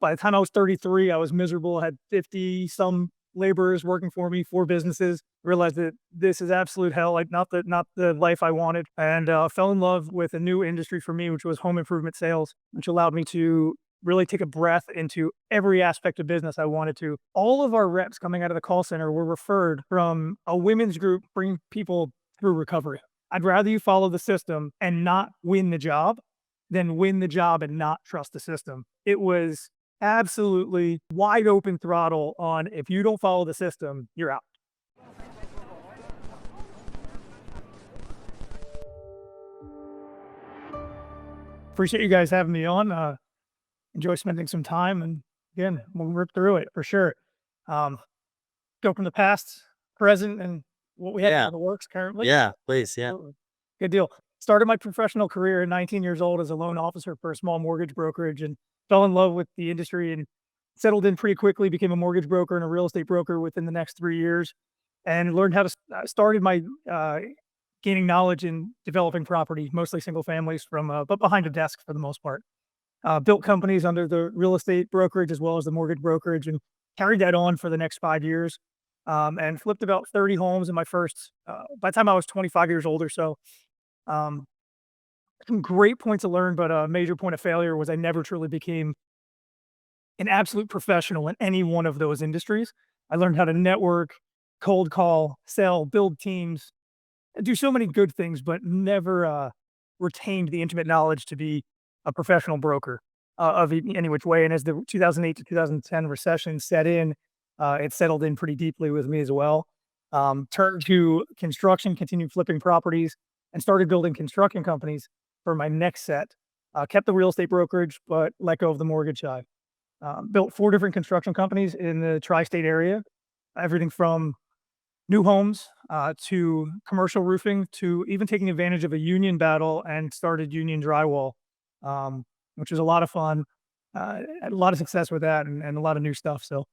By the time I was 33, I was miserable. I had 50 some laborers working for me, 4 businesses. Realized that this is absolute hell, like not the life I wanted, and fell in love with a new industry for me, which was home improvement sales, which allowed me to really take a breath into every aspect of business I wanted to. All of our reps coming out of the call center were referred from a women's group, bringing people through recovery. I'd rather you follow the system and not win the job than win the job and not trust the system. It was absolutely wide open throttle on if you don't follow the system, you're out. Appreciate you guys having me on. Enjoy spending some time, and again, we'll rip through it for sure. Um, Go from the past, present, and what we have Yeah. in the works currently. Yeah, please. Yeah. Absolutely. Good deal. Started my professional career at 19 years old as a loan officer for a small mortgage brokerage, and fell in love with the industry and settled in pretty quickly, became a mortgage broker and a real estate broker within the next 3 years, and learned how to, started my, gaining knowledge in developing property, mostly single families from, but behind a desk for the most part. Built companies under the real estate brokerage as well as the mortgage brokerage, and carried that on for the next 5 years, and flipped about 30 homes in my first, by the time I was 25 years old or so. Um, some great points to learn, but a major point of failure was I never truly became an absolute professional in any one of those industries. I learned how to network, cold call, sell, build teams, do so many good things, but never retained the intimate knowledge to be a professional broker of any which way. And as the 2008 to 2010 recession set in, it settled in pretty deeply with me as well. Turned to construction, continued flipping properties, and started building construction companies for my next set. Kept the real estate brokerage, but let go of the mortgage side. Built 4 different construction companies in the tri-state area, everything from new homes to commercial roofing to even taking advantage of a union battle and started union drywall, which was a lot of fun. Had a lot of success with that and a lot of new stuff. So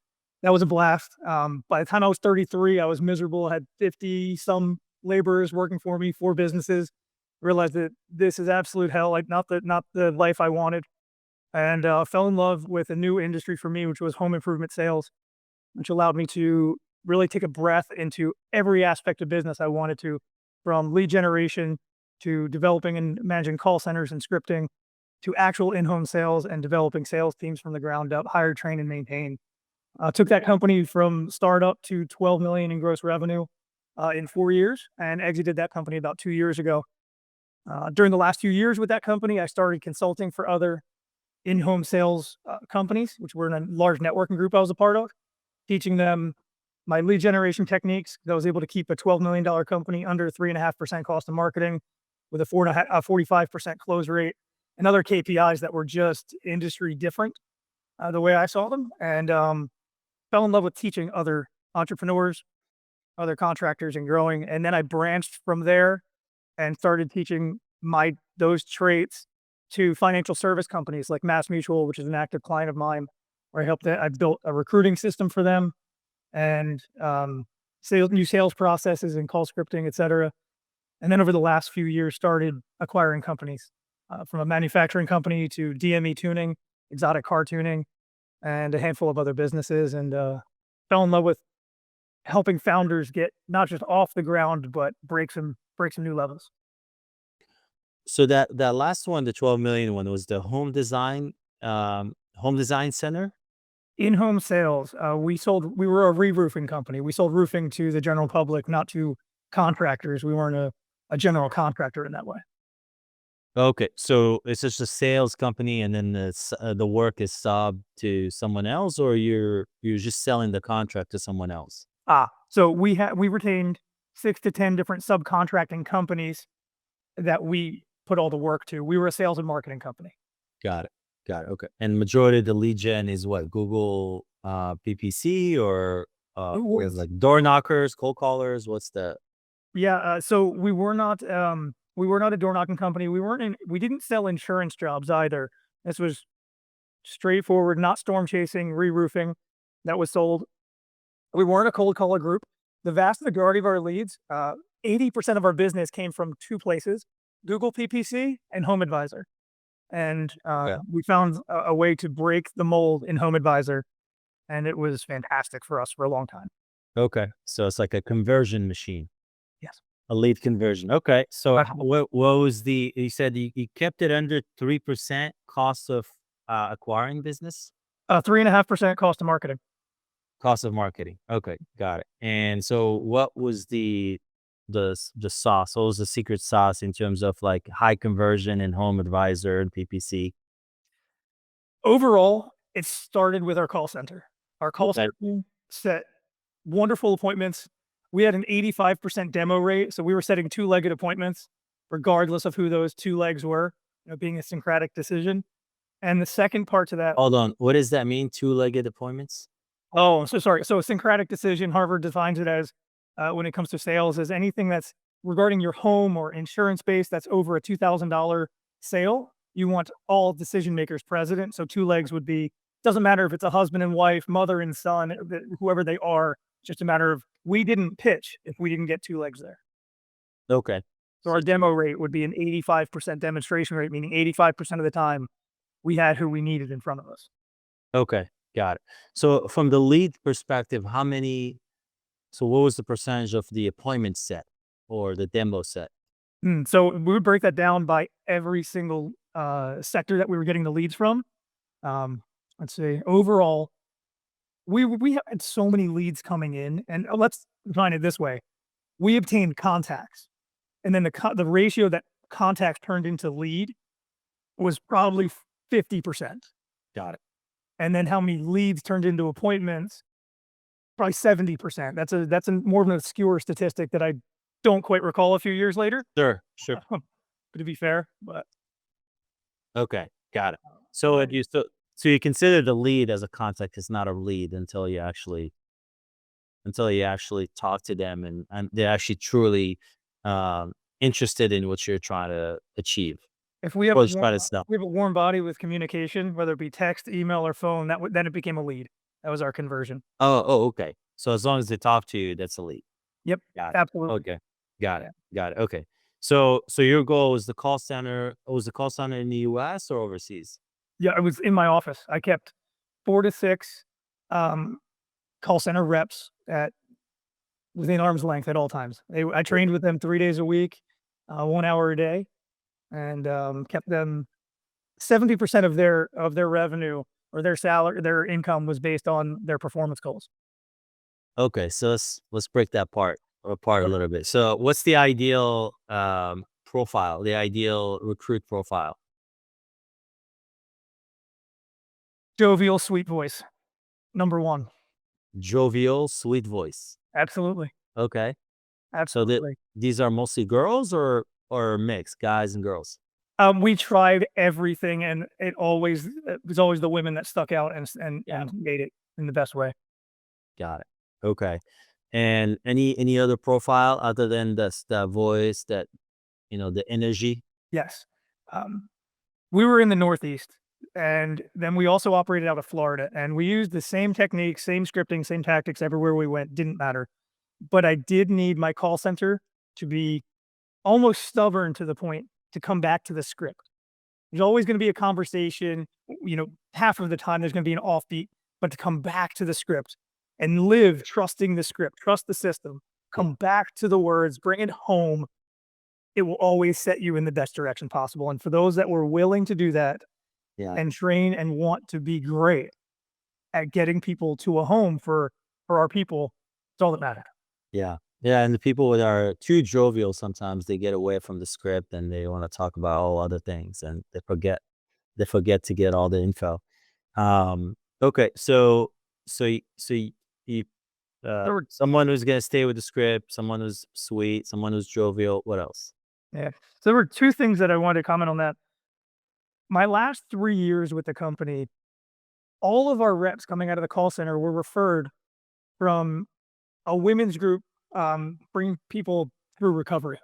that was a blast. By the time I was 33, I was miserable. I had 50 some laborers working for me, 4 businesses. Realized that this is absolute hell, like not the life I wanted, and fell in love with a new industry for me, which was home improvement sales, which allowed me to really take a breath into every aspect of business I wanted to, from lead generation to developing and managing call centers and scripting to actual in-home sales and developing sales teams from the ground up, hire, train, and maintain. Took that company from startup to 12 million in gross revenue in 4 years, and exited that company about 2 years ago. During the last few years with that company, I started consulting for other in-home sales companies, which were in a large networking group I was a part of, teaching them my lead generation techniques. I was able to keep a $12 million company under 3.5% cost of marketing with a 45% close rate, and other KPIs that were just industry different, the way I saw them, and fell in love with teaching other entrepreneurs, other contractors, and growing. And then I branched from there and started teaching those traits to financial service companies like Mass Mutual, which is an active client of mine, where I built a recruiting system for them and new sales processes and call scripting, et cetera. And then over the last few years, started acquiring companies, from a manufacturing company to DME tuning, exotic car tuning, and a handful of other businesses, and fell in love with helping founders get not just off the ground, but break some new levels. So that last one, the 12 million one, was the home design center. In-home sales, we were a re-roofing company. We sold roofing to the general public, not to contractors. We weren't a general contractor in that way. Okay, so it's just a sales company, and then the work is subbed to someone else, or you're just selling the contract to someone else. So we retained 6 to 10 different subcontracting companies that we put all the work to. We were a sales and marketing company. Got it. Got it. Okay. And majority of the lead gen is what? Google PPC, or Ooh, is like door knockers, cold callers? What's the Yeah, so we were not a door knocking company. We didn't sell insurance jobs either. This was straightforward, not storm chasing, re-roofing that was sold. We weren't a cold caller group. The vast majority of our leads, 80% of our business came from 2 places: Google PPC and HomeAdvisor. and Yeah. we found a way to break the mold in HomeAdvisor, and it was fantastic for us for a long time. Okay. So it's like a conversion machine, Yes. a lead conversion. Okay. So Absolutely. what was you said you kept it under 3% cost of acquiring business? 3.5% cost of marketing. Cost of marketing. Okay, got it. And so what was the sauce? What was the secret sauce in terms of like high conversion in Home Advisor and PPC? Overall, it started with our call center. Our call Okay. center team set wonderful appointments. We had an 85% demo rate, so we were setting two-legged appointments regardless of who those 2 legs were, being a syncretic decision. And the second part to that. Hold on. What does that mean? Two-legged appointments? Oh, I'm so sorry. So a syncretic decision, Harvard defines it as, when it comes to sales, as anything that's regarding your home or insurance base that's over a $2,000 sale. You want all decision makers present. So 2 legs would be, doesn't matter if it's a husband and wife, mother and son, whoever they are. It's just a matter of we didn't pitch if we didn't get 2 legs there. Okay. So our demo rate would be an 85% demonstration rate, meaning 85% of the time we had who we needed in front of us. Okay, got it. So from the lead perspective, so what was the percentage of the appointment set or the demo set? So we would break that down by every single sector that we were getting the leads from. Um, let's see. Overall, we had so many leads coming in, and let's define it this way: we obtained contacts, and then the ratio that contacts turned into lead was probably 50%, Got it. and then how many leads turned into appointments, probably 70%. That's a more of an obscure statistic that I don't quite recall a few years later. Sure, sure. But to be fair, but Okay, got it. So yeah. if you so you consider the lead as a contact is not a lead until you actually talk to them and they're actually truly interested in what you're trying to achieve If we have or a just try warm to sell. we have a warm body with communication, whether it be text, email, or phone, then it became a lead. That was our conversion. Okay. So as long as they talk to you, that's a lead. Yep, Got it. absolutely. Okay. Got it. Yeah. Got it. Okay. So your goal was the call center was the call center in the US or overseas? Yeah, I was in my office. I kept 4 to 6, um, call center reps at within arm's length at all times. I Cool. trained with them 3 days a week, 1 hour a day, and, kept them 70% of their revenue or their income was based on their performance goals. Okay, so let's break that part apart a little bit. So what's the ideal profile, the ideal recruit profile? Jovial, sweet voice, number 1. Jovial, sweet voice. Absolutely, Okay. So absolutely. these are mostly girls or mixed, guys and girls? We tried everything, and it was always the women that stuck out and made it in the best way. Got it. Okay. And any other profile other than the voice, that the energy? Yes. Um, we were in the Northeast, and then we also operated out of Florida, and we used the same techniques, same scripting, same tactics everywhere we went, didn't matter. But I did need my call center to be almost stubborn to the point to come back to the script. There's always gonna be a conversation, half of the time there's gonna be an offbeat, but to come back to the script and live trusting the script, trust the system, Yeah. come back to the words, bring it home, it will always set you in the best direction possible, and for those that were willing to do that Yeah. and train and want to be great at getting people to a home for our people, it's all that mattered. Yeah. Yeah, and the people that are too jovial sometimes they get away from the script and they want to talk about all other things and they forget to get all the info. Okay, you There were someone who's gonna stay with the script, someone who's sweet, someone who's jovial. What else? Yeah. So there were 2 things that I wanted to comment on that. My last 3 years with the company, all of our reps coming out of the call center were referred from a women's group, bringing people through recovery.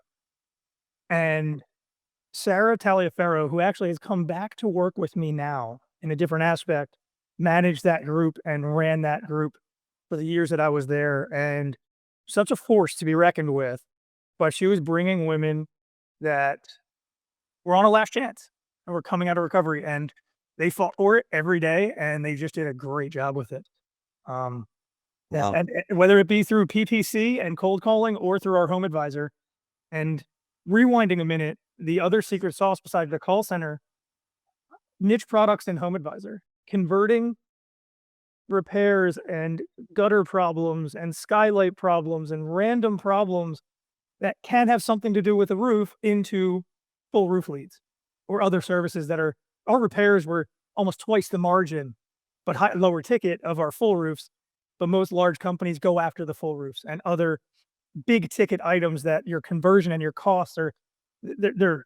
And Sarah Taliaferro, who actually has come back to work with me now in a different aspect, managed that group and ran that group for the years that I was there, and such a force to be reckoned with. But she was bringing women that were on a last chance, and were coming out of recovery, and they fought for it every day, and they just did a great job with it. Um, yeah, Wow. and whether it be through PPC and cold calling or through our home advisor, and rewinding a minute, the other secret sauce besides the call center, niche products and home advisor, converting repairs and gutter problems and skylight problems and random problems that can have something to do with the roof into full roof leads or other services that are our repairs were almost twice the margin, but lower ticket of our full roofs. But most large companies go after the full roofs and other big ticket items that your conversion and your costs are they're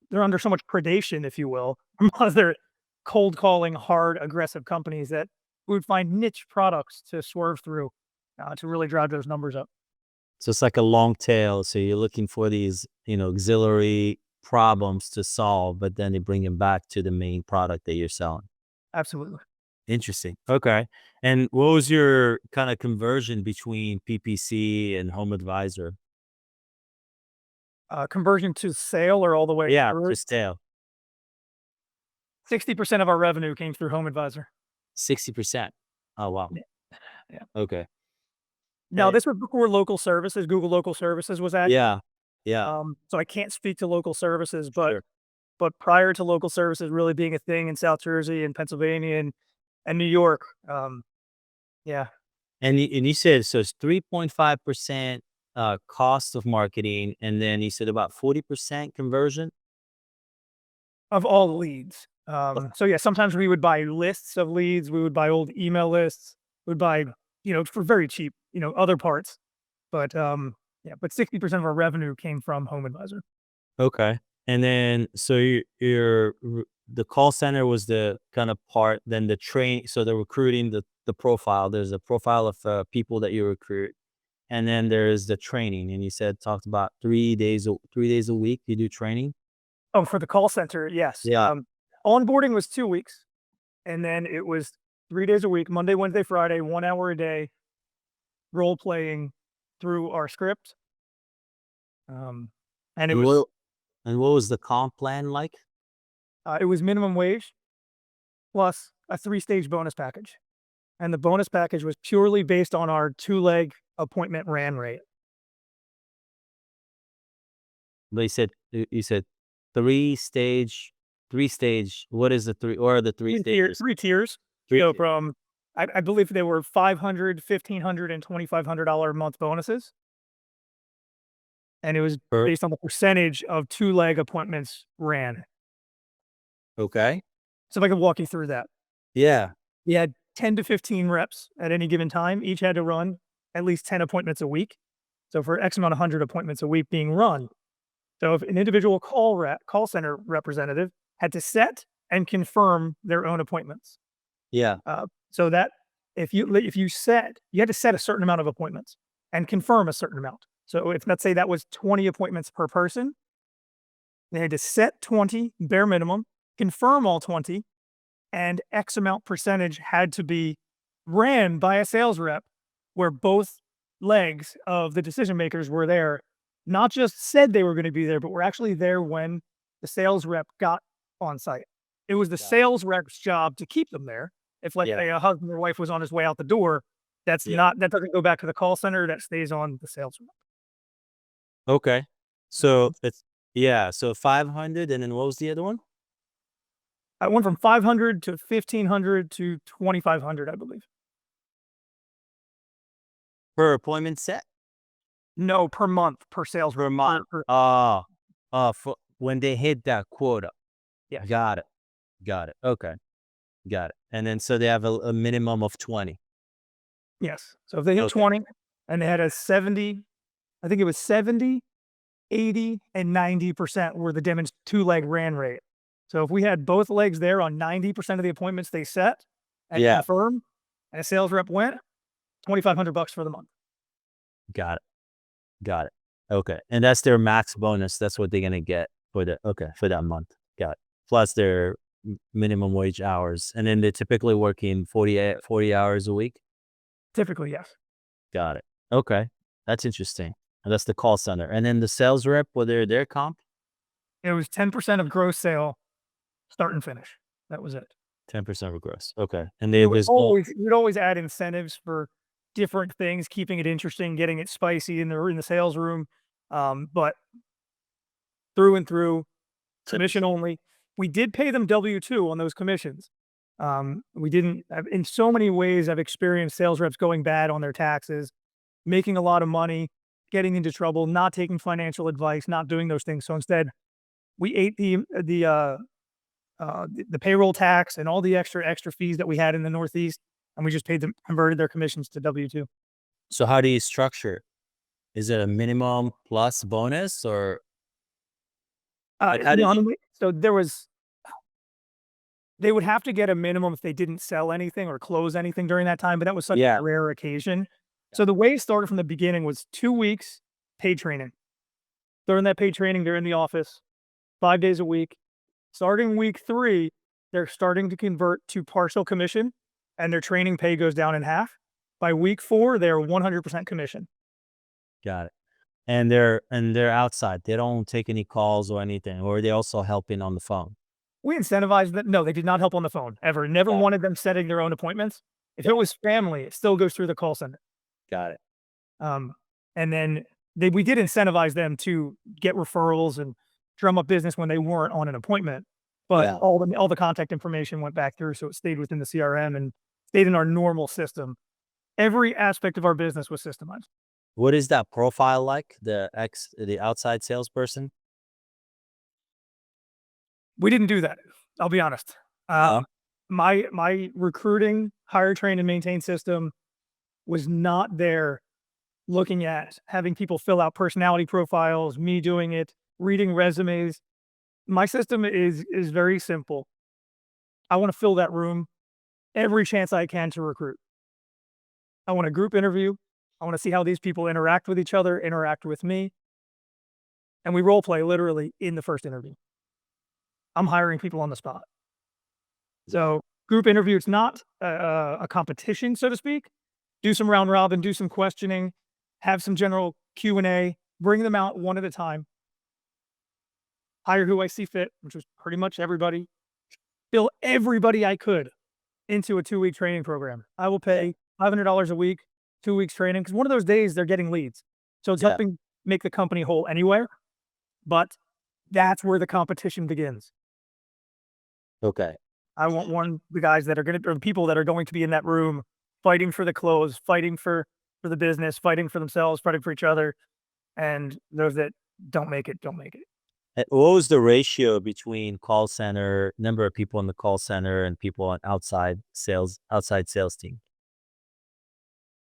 they're under so much predation, if you will, from other cold calling, hard, aggressive companies that we would find niche products to swerve through to really drive those numbers up. So it's like a long tail. So you're looking for these, auxiliary problems to solve, but then they bring them back to the main product that you're selling. Absolutely. Interesting. Okay. And what was your kind of conversion between PPC and Home Advisor? Conversion to sale or all the way Yeah, through it. just tail. 60% of our revenue came through home advisor. 60%. Oh, wow. Yeah. Yeah. Okay. Now, Eh, this was before local services, Google local services was active. yeah. Yeah. So I can't speak to local services, but Sure. prior to local services really being a thing in South Jersey and Pennsylvania and New York, yeah, And you said so it's 3.5% cost of marketing, and then you said about 40% conversion. of all the leads. Uh, So yeah, sometimes we would buy lists of leads, we would buy old email lists, we'd buy, for very cheap, other parts. But yeah, but 60% of our revenue came from home advisor. Okay. And then so the call center was the kind of part, then the train, so the recruiting, the profile, there's a profile of people that you recruit, and then there's the training. And you said talked about 3 days a week you do training. Oh, for the call center, yes. Yeah. Onboarding was 2 weeks, and then it was 3 days a week, Monday, Wednesday, Friday, 1 hour a day, role playing through our script. Um, and And what was the comp plan like? it was minimum wage plus a 3-stage bonus package. And the bonus package was purely based on our 2-leg appointment ran rate. They said you said three stage. What is the three? Or are the three stages? 3 tiers. Three. So from I believe they were $500, $1,500, and $2,500 a month bonuses. And it was Per, based on the percentage of 2-leg appointments ran. okay. So if I could walk you through that. Yeah. We had 10 to 15 reps at any given time. Each had to run at least 10 appointments a week. So for X amount of 100 appointments a week being run. So if an individual call center representative had to set and confirm their own appointments. Yeah. So that if you you had to set a certain amount of appointments and confirm a certain amount. So if let's say that was 20 appointments per person, they had to set 20 bare minimum, confirm all 20, and X amount percentage had to be ran by a sales rep where both legs of the decision makers were there, not just said they were going to be there, but were actually there when the sales rep got on site. It was the Yeah. sales rep's job to keep them there. If let's Yeah. say a husband or wife was on his way out the door, Yeah. that doesn't go back to the call center, that stays on the sales rep. Okay. So it's yeah. So 500, and then what was the other one? I went from 500 to 1,500 to 2,500, I believe. Per appointment set No, per month, per sales per rep. month. Per Oh, for when they hit that quota. Yes. Got it. Got it. Okay. Got it. And then so they have a minimum of 20. Yes. So if they hit Okay. 20 and they had a 70, I think it was 70, 80, and 90% were the 2-leg ran rate. So if we had both legs there on 90% of the appointments they set and Yeah. confirmed, and a sales rep went, $2,500 for the month. Got it. Got it. Okay. And that's their max bonus. That's what they're gonna get for for that month. Got it. Plus their minimum wage hours. And then they're typically working 40 hours a week. Typically, yes. Got it. Okay. That's interesting. And that's the call center. And then the sales rep, their comp? It was 10% of gross sale start and finish. That was it. 10% of gross. Okay. And they was We'd always add incentives for different things, keeping it interesting, getting it spicy in the sales room. But through and through, commission only. We did pay them W-2 on those commissions. We didn't in so many ways. I've experienced sales reps going bad on their taxes, making a lot of money, getting into trouble, not taking financial advice, not doing those things. So instead, we ate the payroll tax and all the extra fees that we had in the Northeast, and we just paid them, converted their commissions to W-2. So how do you structure? Is it a minimum plus bonus or like how did you? So they would have to get a minimum if they didn't sell anything or close anything during that time, but that was such Yeah. a rare occasion. So the way it started from the beginning was 2 weeks paid training. During that paid training, they're in the office 5 days a week. Starting week 3, they're starting to convert to partial commission, and their training pay goes down in half. By week 4, they're 100% commission. Got it. And they're outside. They don't take any calls or anything, or are they also helping on the phone? We incentivized them. No, they did not help on the phone ever. Never Yeah. wanted them setting their own appointments. If it was family, it still goes through the call center. Got it. And then we did incentivize them to get referrals and drum up business when they weren't on an appointment. But Yeah. all the contact information went back through, so it stayed within the CRM and stayed in our normal system. Every aspect of our business was systemized. What is that profile like? The outside salesperson? We didn't do that. I'll be honest. Uh, My recruiting, hire, train, and maintain system was not there looking at having people fill out personality profiles, me doing it, reading resumes. My system is very simple. I want to fill that room every chance I can to recruit. I want a group interview. I want to see how these people interact with each other, interact with me. And we role play literally in the first interview. I'm hiring people on the spot. So group interview, it's not a competition, so to speak. Do some round robin, do some questioning, have some general Q&A, bring them out one at a time. Hire who I see fit, which was pretty much everybody. Fill everybody I could into a 2-week training program. I will pay $500 a week, 2 weeks training, because one of those days they're getting leads. So it's Yeah. helping make the company whole anywhere. But that's where the competition begins. Okay. I want the guys that are or the people that are going to be in that room fighting for the close, fighting for the business, fighting for themselves, fighting for each other. And those that don't make it, don't make it. What was the ratio between call center, number of people in the call center and people on outside sales team?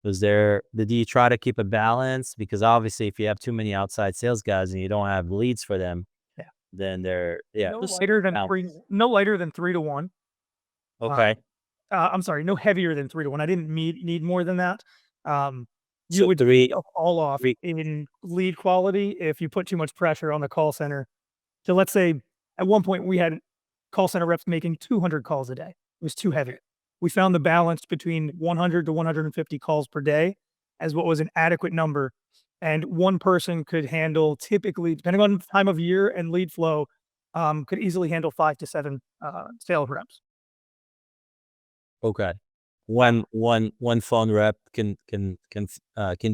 Did you try to keep a balance? Because obviously if you have too many outside sales guys and you don't have leads for them, Yeah. then they're, No lighter than balance. no lighter than 3 to 1. Okay. I'm sorry, no heavier than 3 to 1. I didn't need more than that. You So would three, all off three, in lead quality if you put too much pressure on the call center. So let's say at one point we had call center reps making 200 calls a day. It was too heavy. We found the balance between 100 to 150 calls per day as what was an adequate number. And one person could handle, typically, depending on time of year and lead flow, could easily handle 5 to 7 sales reps. okay. One phone rep can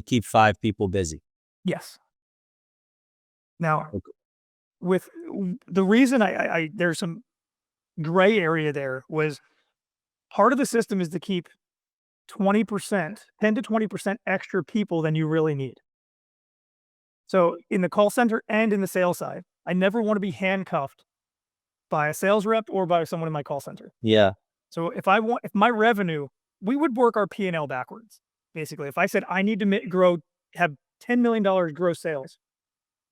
keep 5 people busy. Yes. Now, Okay. with the reason I there's some gray area there was part of the system is to keep 20%, 10 to 20% extra people than you really need. So in the call center and in the sales side, I never want to be handcuffed by a sales rep or by someone in my call center. Yeah. So if my revenue, we would work our P&L backwards. Basically, if I said I need to have $10 million gross sales,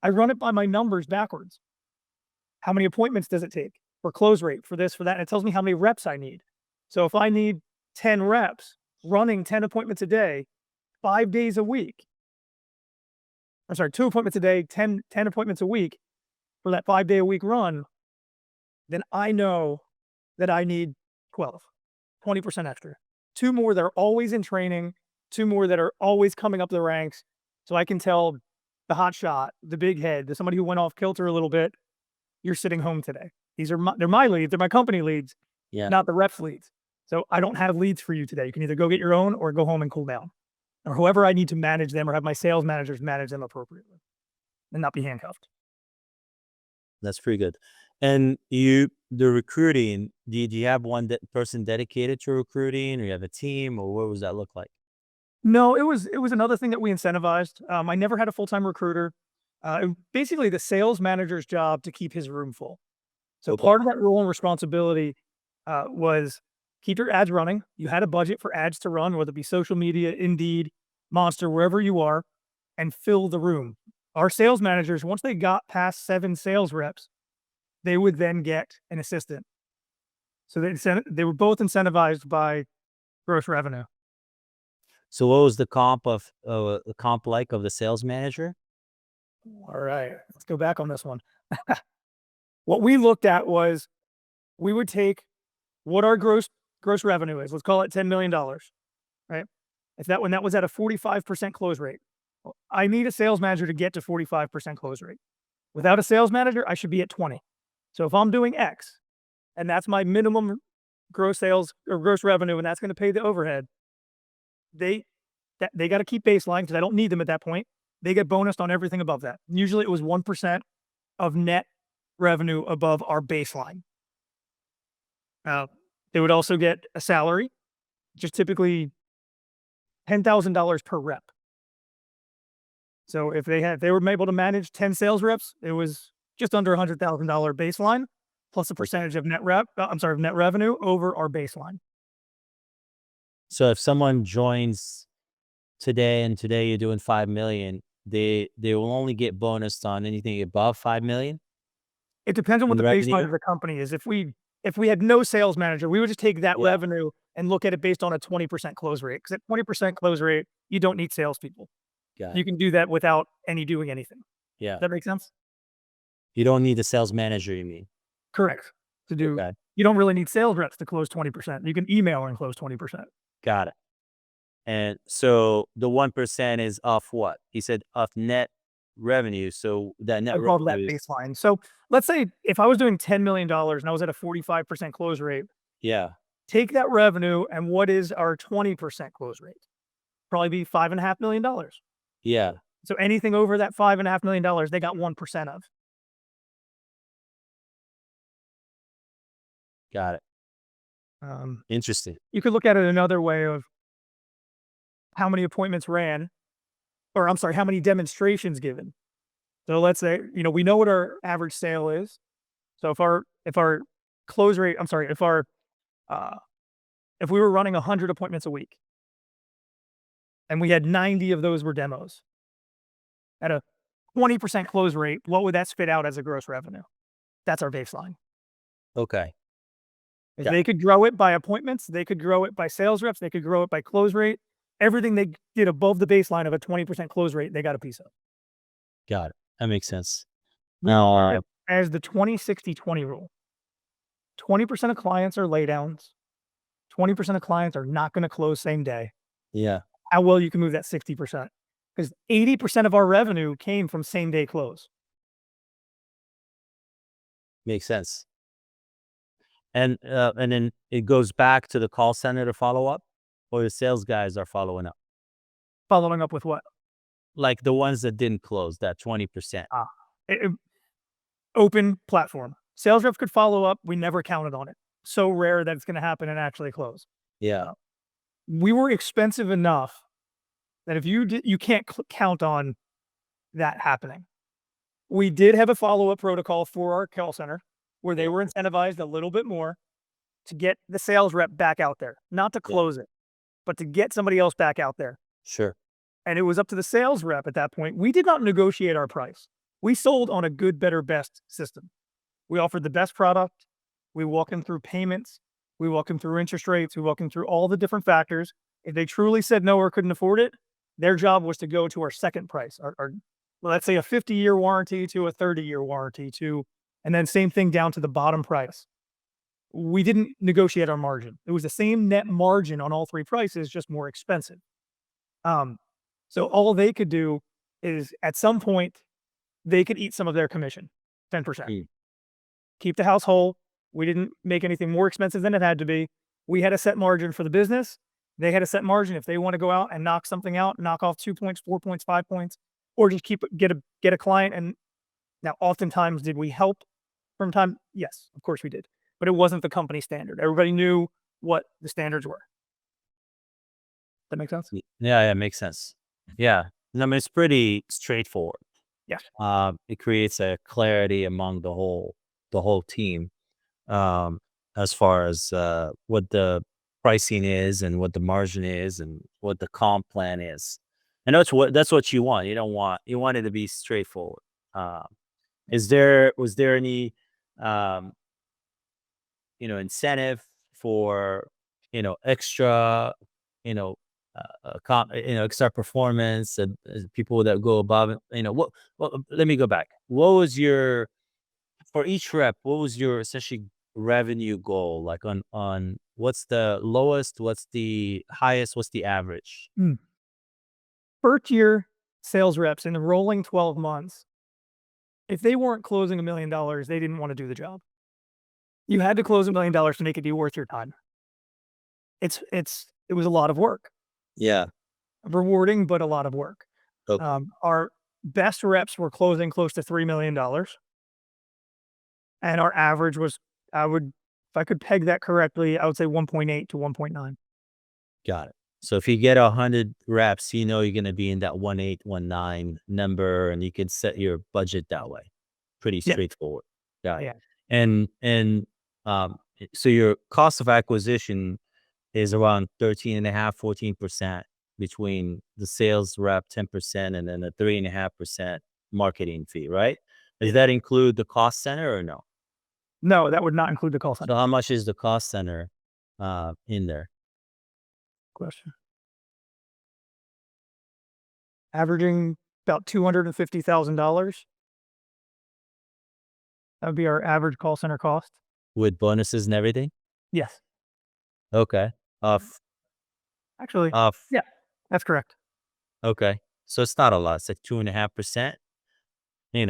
I run it by my numbers backwards. How many appointments does it take for close rate, for this, for that? And it tells me how many reps I need. So if I need 10 reps running 10 appointments a day, 5 days a week, 2 appointments a day, 10 appointments a week for that 5-day-a-week run, then I know that I need 12, 20% extra. 2 more that are always in training, 2 more that are always coming up the ranks. So I can tell the hot shot, the big head, somebody who went off kilter a little bit, you're sitting home today. they're my leads, they're my company leads, Yeah. not the rep's leads. So I don't have leads for you today. You can either go get your own or go home and cool down, or whoever I need to manage them or have my sales managers manage them appropriately and not be handcuffed. That's pretty good. And the recruiting, do you have one person dedicated to recruiting, or you have a team, or what does that look like? No, it was another thing that we incentivized. I never had a full-time recruiter. Basically the sales manager's job to keep his room full. So Okay. part of that role and responsibility was keep your ads running. You had a budget for ads to run, whether it be social media, Indeed, Monster, wherever you are, and fill the room. Our sales managers, once they got past 7 sales reps, they would then get an assistant. So they were both incentivized by gross revenue. So what was the comp like of the sales manager? All right, let's go back on this one. What we looked at was we would take what our gross revenue is. Let's call it $10 million, right? If that when that was at a 45% close rate, well, I need a sales manager to get to 45% close rate. Without a sales manager, I should be at 20. So if I'm doing X and that's my minimum gross sales or gross revenue, and that's going to pay the overhead, they they got to keep baseline because I don't need them at that point. They get bonused on everything above that. Usually it was 1% of net revenue above our baseline. They would also get a salary, just typically $10,000 per rep. So if they were able to manage 10 sales reps, it was just under $100,000 baseline plus a percentage of of net revenue over our baseline. So if someone joins today and today you're doing 5 million, they will only get bonused on anything above 5 million It depends on what in the baseline revenue? of the company is. If we had no sales manager, we would just take that Yeah, revenue and look at it based on a 20% close rate. Because at 20% close rate, you don't need salespeople. got You it. can do that without doing anything. Yeah. Does that make sense? You don't need a sales manager, you mean? Correct. To do Okay, You don't really need sales reps to close 20%. You can email and close 20%. got it. And so the 1% is off what? He said off net revenue. So that net Above that revenue is, baseline. So let's say if I was doing $10 million and I was at a 45% close rate, yeah, take that revenue and what is our 20% close rate? Probably be $5.5 million. yeah, So anything over that $5.5 million, they got 1% of. got it. Um, Interesting. you could look at it another way of how many appointments ran, or I'm sorry, how many demonstrations given. So let's say, we know what our average sale is. So if our close rate, I'm sorry, uh, if we were running 100 appointments a week and we had 90 of those were demos at a 20% close rate, what would that spit out as a gross revenue? That's our baseline. Okay. If Got they could grow it by appointments, they could grow it by sales reps, they could grow it by close rate. Everything they did above the baseline of a 20% close rate, they got a piece of. got it. That makes sense. We Now, look at it as the 20-60-20 rule. 20% of clients are laydowns. 20% of clients are not going to close same day. yeah, How well you can move that 60%? Because 80% of our revenue came from same day close. makes sense. And then it goes back to the call center to follow up, or the sales guys are following up, Following up with what? like the ones that didn't close, that 20%. Ah, open platform. Sales reps could follow up. We never counted on it. So rare that it's going to happen and actually close. Yeah, We were expensive enough that if you can't count on that happening. We did have a follow-up protocol for our call center where they yeah, were incentivized a little bit more to get the sales rep back out there, not to yeah, close it, but to get somebody else back out there. sure. And it was up to the sales rep at that point. We did not negotiate our price. We sold on a good, better, best system. We offered the best product. We walk them through payments. We walk them through interest rates. We walk them through all the different factors. If they truly said no or couldn't afford it, their job was to go to our second price, well, let's say a 50-year warranty to a 30-year warranty and then same thing down to the bottom price. We didn't negotiate our margin. It was the same net margin on all three prices, just more expensive. Um, so all they could do is at some point they could eat some of their commission, 10%. Mm, keep the house whole. We didn't make anything more expensive than it had to be. We had a set margin for the business. They had a set margin. If they want to go out and knock something out, knock off 2 points, 4 points, 5 points, or just get a client. And now, oftentimes, did we help from time? Yes, of course we did. But it wasn't the company standard. Everybody knew what the standards were. That make sense? Yeah, it makes sense. Yeah. No, I mean, it's pretty straightforward. Yeah. It creates a clarity among the whole team, um, as far as what the pricing is and what the margin is and what the comp plan is. And that's what you want. You want it to be straightforward. Um, was there any um, incentive for extra extra performance and people that go above it, let me go back. What was your For each rep, what was your essentially revenue goal? Like on what's the lowest, what's the highest, what's the average? Mm. First year sales reps in the rolling 12 months, if they weren't closing $1 million, they didn't want to do the job. You had to close $1 million to make it be worth your time. It was a lot of work. Yeah. Rewarding, but a lot of work. Okay. Our best reps were closing close to $3 million. And our average was, if I could peg that correctly, I would say 1.8 to 1.9. Got it. So if you get 100 reps, you're going to be in that 1.8, 1.9 number, and you can set your budget that way. Pretty Yeah. straightforward. Got it. Yeah. So your cost of acquisition is around 13.5, 14% between the sales rep 10% and then a 3.5% marketing fee, right? Does that include the cost center or no? No, that would not include the call center. So how much is the cost center in there? Question. Averaging about $250,000. That would be our average call center cost. With bonuses and everything? Yes. Okay. Actually, Off. yeah, that's correct. Okay. So it's not a lot. It's like 2.5%.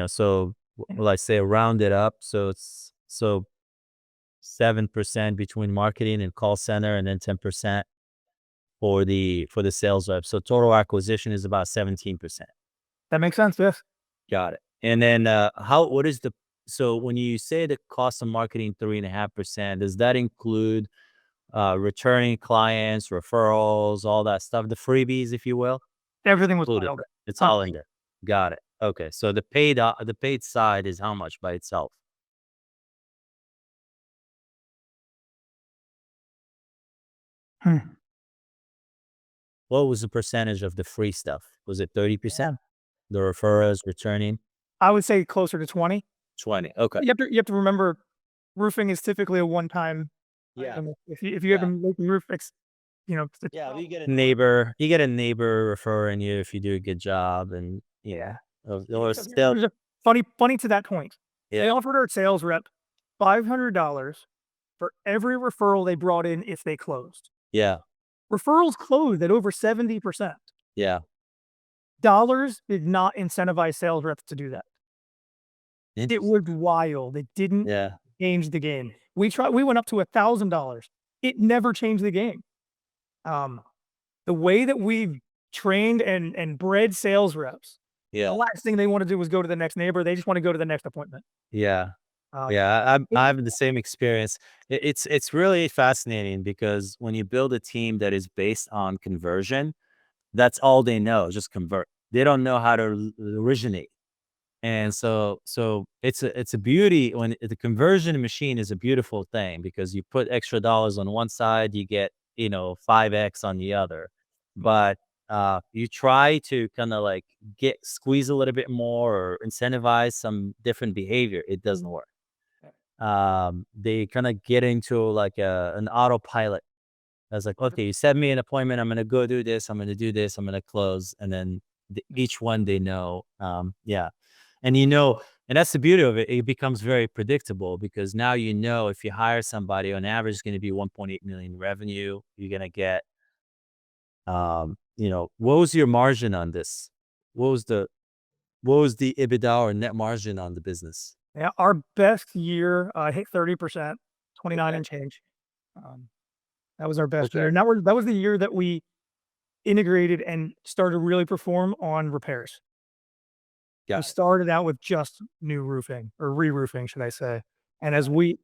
So let's say round it up. So 7% between marketing and call center, and then 10% for the sales rep. So total acquisition is about 17%. That makes sense. Yes. Got it. And then so when you say the cost of marketing 3.5%, does that include returning clients, referrals, all that stuff, the freebies, if you will? Everything was Included. filed. It's all in there. Got it. Okay. So the paid side is how much by itself? Hmm. What was the percentage of the free stuff? Was it 30%? The referrals, returning? I would say closer to 20. 20. Okay. You have to remember, roofing is typically a one-time Yeah. item. If you haven't making roof Yeah, you get a neighbor referring you if you do a good job, and or still, There's a funny to that point. They yeah, offered our sales rep $500 for every referral they brought in if they closed. yeah, Referrals closed at over 70%. yeah. Dollars did not incentivize sales reps to do that. It Interesting. was wild. It didn't Yeah, change the game. We went up to $1,000. It never changed the game. The way that we've trained and bred sales reps, the yeah, last thing they want to do is go to the next neighbor. They just want to go to the next appointment. yeah, Uh, yeah. it- I have the same experience. It's really fascinating because when you build a team that is based on conversion, that's all they know, just convert. They don't know how to originate. And so it's a beauty when the conversion machine is a beautiful thing, because you put extra dollars on one side, you get 5x on the other. But you try to kind of like squeeze a little bit more or incentivize some different behavior, it doesn't work. They kind of get into like an autopilot. I was like, okay, you set me an appointment, I'm gonna go do this, I'm gonna do this, I'm gonna close, and then each one they know. Yeah. And and that's the beauty of it. It becomes very predictable, because now if you hire somebody, on average it's going to be 1.8 million revenue. You're going to get, what was your margin on this? What was the EBITDA or net margin on the business? Yeah, our best year, hit 30%, 29 Okay. and change. Um, that was our best year, Okay. and that was the year that we integrated and started to really perform on repairs. We Got it. started out with just new roofing or re-roofing, should I say. And as we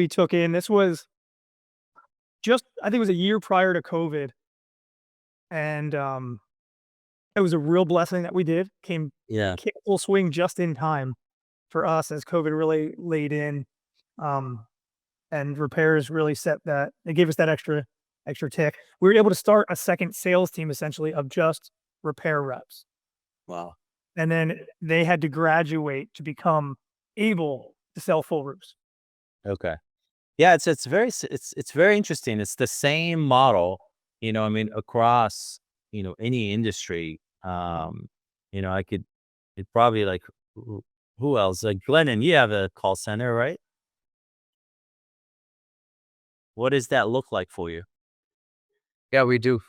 took in, this was just, I think it was a year prior to COVID. And it was a real blessing that we did. Yeah. Came full swing just in time for us as COVID really laid in. Um, and repairs really set that, they gave us that extra tick. We were able to start a second sales team essentially of just repair reps. Wow. And then they had to graduate to become able to sell full roofs. Okay. Yeah, it's very interesting. It's the same model, I mean, across, any industry. I could it probably like who else? Like Glennon, you have a call center, right? What does that look like for you? Yeah, we do.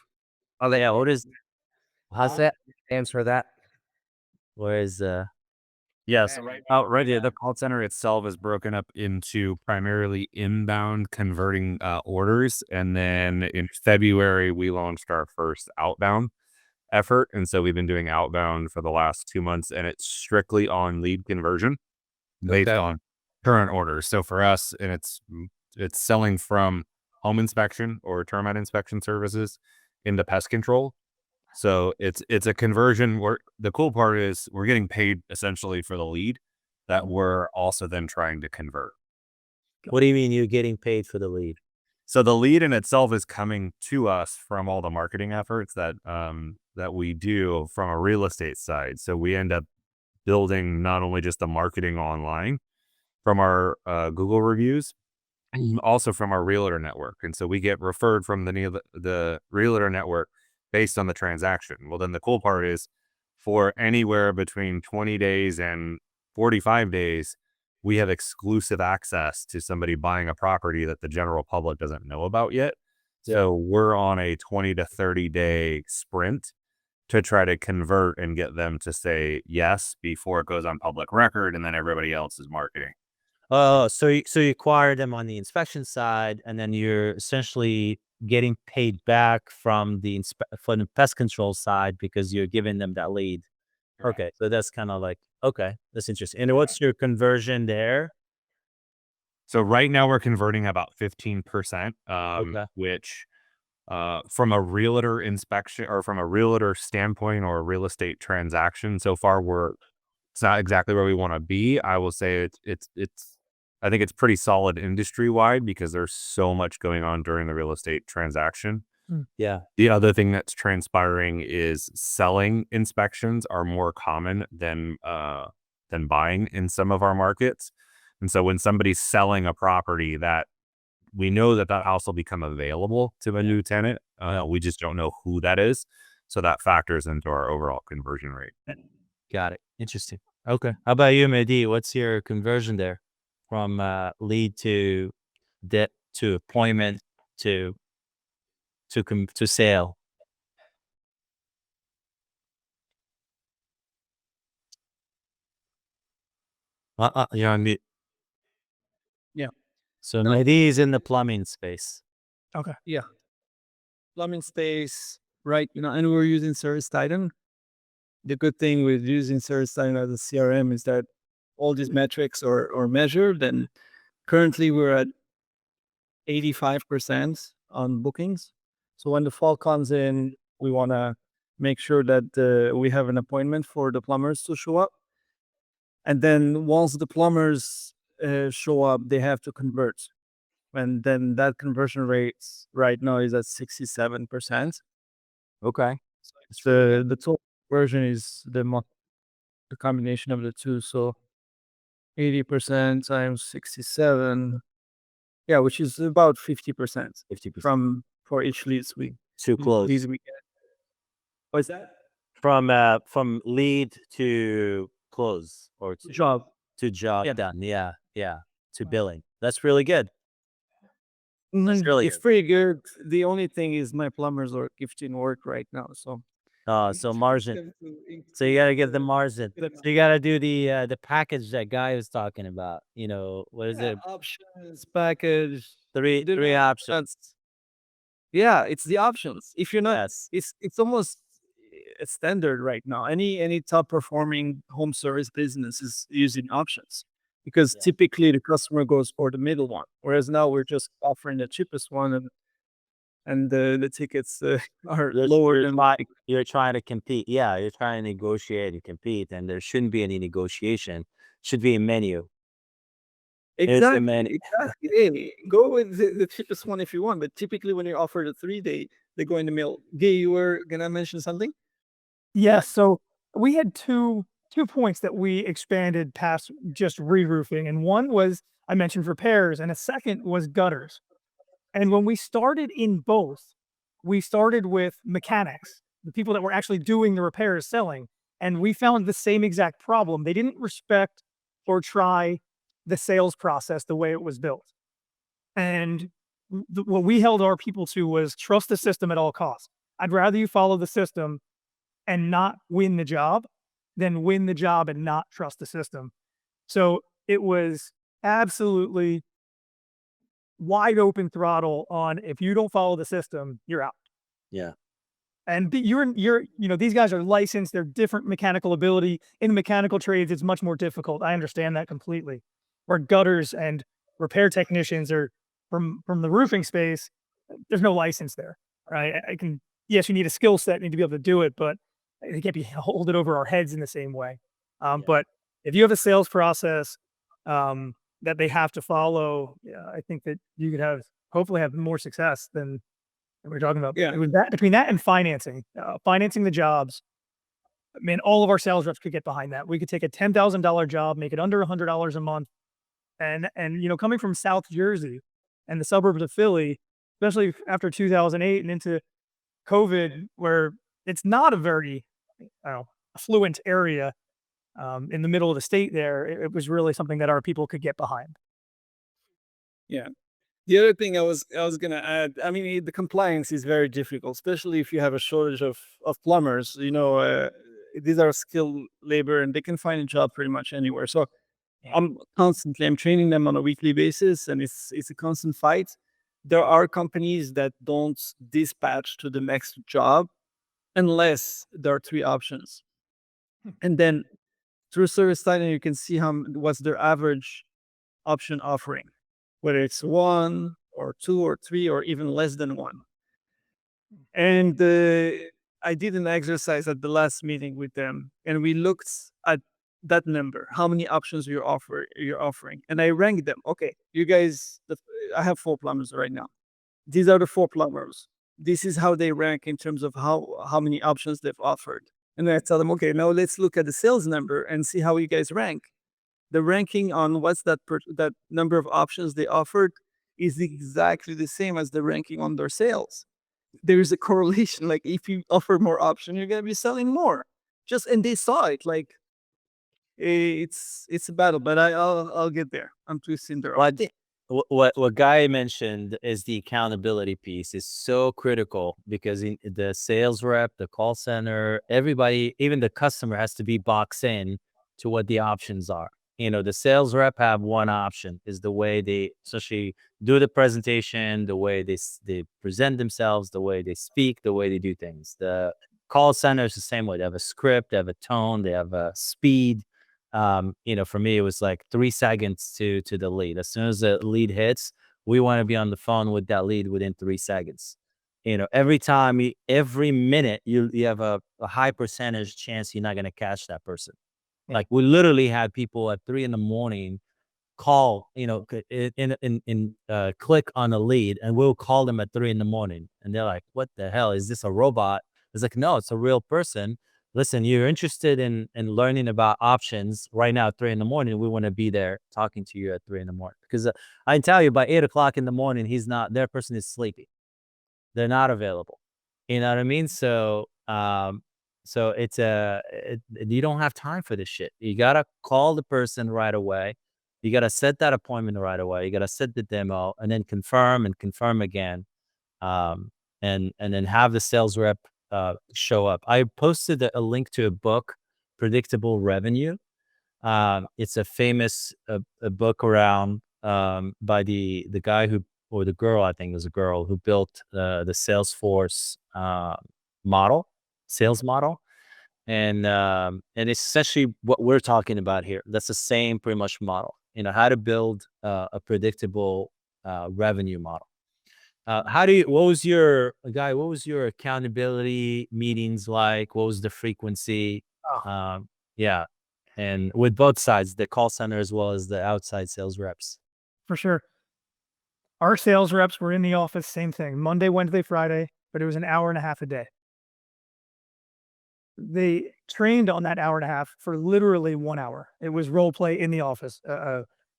I'll let Yeah, you what is how's that answer that. where is Yes, right here, the call center itself is broken up into primarily inbound converting orders. And then in February, we launched our first outbound effort. And so we've been doing outbound for the last 2 months, and it's strictly on lead conversion based Okay. on current orders. So for us, and it's selling from home inspection or termite inspection services into pest control. So it's a conversion where the cool part is we're getting paid essentially for the lead that we're also then trying to convert. what do you mean you're getting paid for the lead? So the lead in itself is coming to us from all the marketing efforts that we do from a real estate side. So we end up building not only just the marketing online from our Google reviews, also from our realtor network. And so we get referred from the realtor network based on the transaction. Well, then the cool part is for anywhere between 20 days and 45 days, we have exclusive access to somebody buying a property that the general public doesn't know about yet. Yeah. So we're on a 20 to 30 day sprint to try to convert and get them to say yes before it goes on public record, and then everybody else is marketing. Oh, so you acquire them on the inspection side, and then you're essentially getting paid back from from the pest control side because you're giving them that lead. Correct. Okay, so that's kind of like, okay, that's interesting. And what's your conversion there? So right now we're converting about 15%, Okay. which from a realtor inspection or from a realtor standpoint or a real estate transaction, so far it's not exactly where we want to be. I will say it's I think it's pretty solid industry wide because there's so much going on during the real estate transaction. Yeah. The other thing that's transpiring is selling inspections are more common than buying in some of our markets. And so when somebody's selling a property that we know that house will become available to a new tenant, we just don't know who that is. So that factors into our overall conversion rate. Got it. Interesting. Okay. How about you, Mehdi? What's your conversion there from lead to debt to appointment to to sale? Yeah, and So Mehdi is in the plumbing space. Okay. Yeah. Plumbing space, right? And we're using Service Titan. The good thing with using Service Titan as a CRM is that all these metrics are measured, and currently we're at 85% on bookings. So when the fall comes in, we want to make sure that we have an appointment for the plumbers to show up. And then once the plumbers show up, they have to convert. And then that conversion rate right now is at 67%. Okay. The total conversion is the combination of the two. So 80% times 67, yeah, which is about 50% 50% for each leads to close. leads we get. What's that? From lead to close or Job. to job Yeah. done. Yeah. Yeah. To billing. That's really good. That's really It's good. pretty good. The only thing is my plumbers are gifting work right now. So So margin. So you gotta get the margin. So you gotta do the package that guy was talking about. What is it? Options package. Three options. Yeah, it's the options. If you're not, Yes. it's almost a standard right now. Any top performing home service business is using options because Yeah. typically the customer goes for the middle one, whereas now we're just offering the cheapest one, and the tickets are lower than You're trying to compete. Yeah, you're trying to negotiate and compete, and there shouldn't be any negotiation. Should be a menu. It's a menu. exactly. Hey, go with the cheapest one if you want, but typically when you offer the 3, they go in the middle. Gay, you were gonna mention something? Yes, so we had two points that we expanded past just re-roofing, and one was I mentioned repairs, and a second was gutters. And when we started in both, we started with mechanics, the people that were actually doing the repairs, selling, and we found the same exact problem. They didn't respect or try the sales process the way it was built. And what we held our people to was trust the system at all costs. I'd rather you follow the system and not win the job than win the job and not trust the system. So it was absolutely wide open throttle on if you don't follow the system, you're out. Yeah. And these guys are licensed, they're different mechanical ability. In mechanical trades, it's much more difficult. I understand that completely. Where gutters and repair technicians are from the roofing space, there's no license there. Right. Yes, you need a skill set, you need to be able to do it, but it can't be holding over our heads in the same way. Yeah. But if you have a sales process that they have to follow, I think that you could hopefully have more success than we're talking about. Yeah. It was between that and financing the jobs. I mean, all of our sales reps could get behind that. We could take a $10,000 job, make it under $100 a month, and coming from South Jersey and the suburbs of Philly, especially after 2008 and into COVID, where it's not a very affluent area in the middle of the state there, it was really something that our people could get behind. Yeah. The other thing I was gonna add, I mean, the compliance is very difficult, especially if you have a shortage of plumbers. These are skilled labor, and they can find a job pretty much anywhere. So I'm training them on a weekly basis, and it's a constant fight. There are companies that don't dispatch to the next job unless there are 3 options, and then through ServiceTitan, you can see what's their average option offering, whether it's 1 or 2 or 3 or even less than 1. And I did an exercise at the last meeting with them, and we looked at that number, how many options you're offering, and I ranked them. Okay, you guys, I have 4 plumbers right now. These are the 4 plumbers. This is how they rank in terms of how many options they've offered. And then I tell them, okay, now let's look at the sales number and see how you guys rank. The ranking on what's that number of options they offered is exactly the same as the ranking on their sales. There is a correlation. Like if you offer more options, you're gonna be selling more. And they saw it. Like it's a battle, but I'll get there. I'm twisting their Well, I arm. think what Guy mentioned is the accountability piece is so critical because the sales rep, the call center, everybody, even the customer has to be boxed in to what the options are. The sales rep have one option is the way they essentially do the presentation, the way they present themselves, the way they speak, the way they do things. The call center is the same way. They have a script, they have a tone, they have a speed. For me, it was like 3 seconds to the lead. As soon as the lead hits, we want to be on the phone with that lead within 3 seconds. Every minute, you have a high percentage chance you're not going to catch that person. Yeah. Like we literally had people at 3 a.m. call, click on a lead, and we'll call them at 3 a.m. and they're like, "What the hell is this? A robot?" It's like, no, it's a real person. Listen, you're interested in learning about options right now at 3 a.m. We want to be there talking to you at 3 a.m. because I can tell you by 8 o'clock in the morning, their person is sleepy. They're not available. You know what I mean? So, it's you don't have time for this shit. You got to call the person right away. You got to set that appointment right away. You got to set the demo and then confirm and confirm again. And then have the sales rep show up. I posted a link to a book, Predictable Revenue. It's a famous a book around by the guy who, or the girl, I think it was a girl, who built the Salesforce sales model. And it's essentially what we're talking about here. That's the same pretty much model, how to build a predictable revenue model. What was your accountability meetings like? What was the frequency? Yeah. And with both sides, the call center as well as the outside sales reps. For sure. Our sales reps were in the office, same thing, Monday, Wednesday, Friday, but it was an hour and a half a day. They trained on that hour and a half for literally 1 hour. It was role play in the office,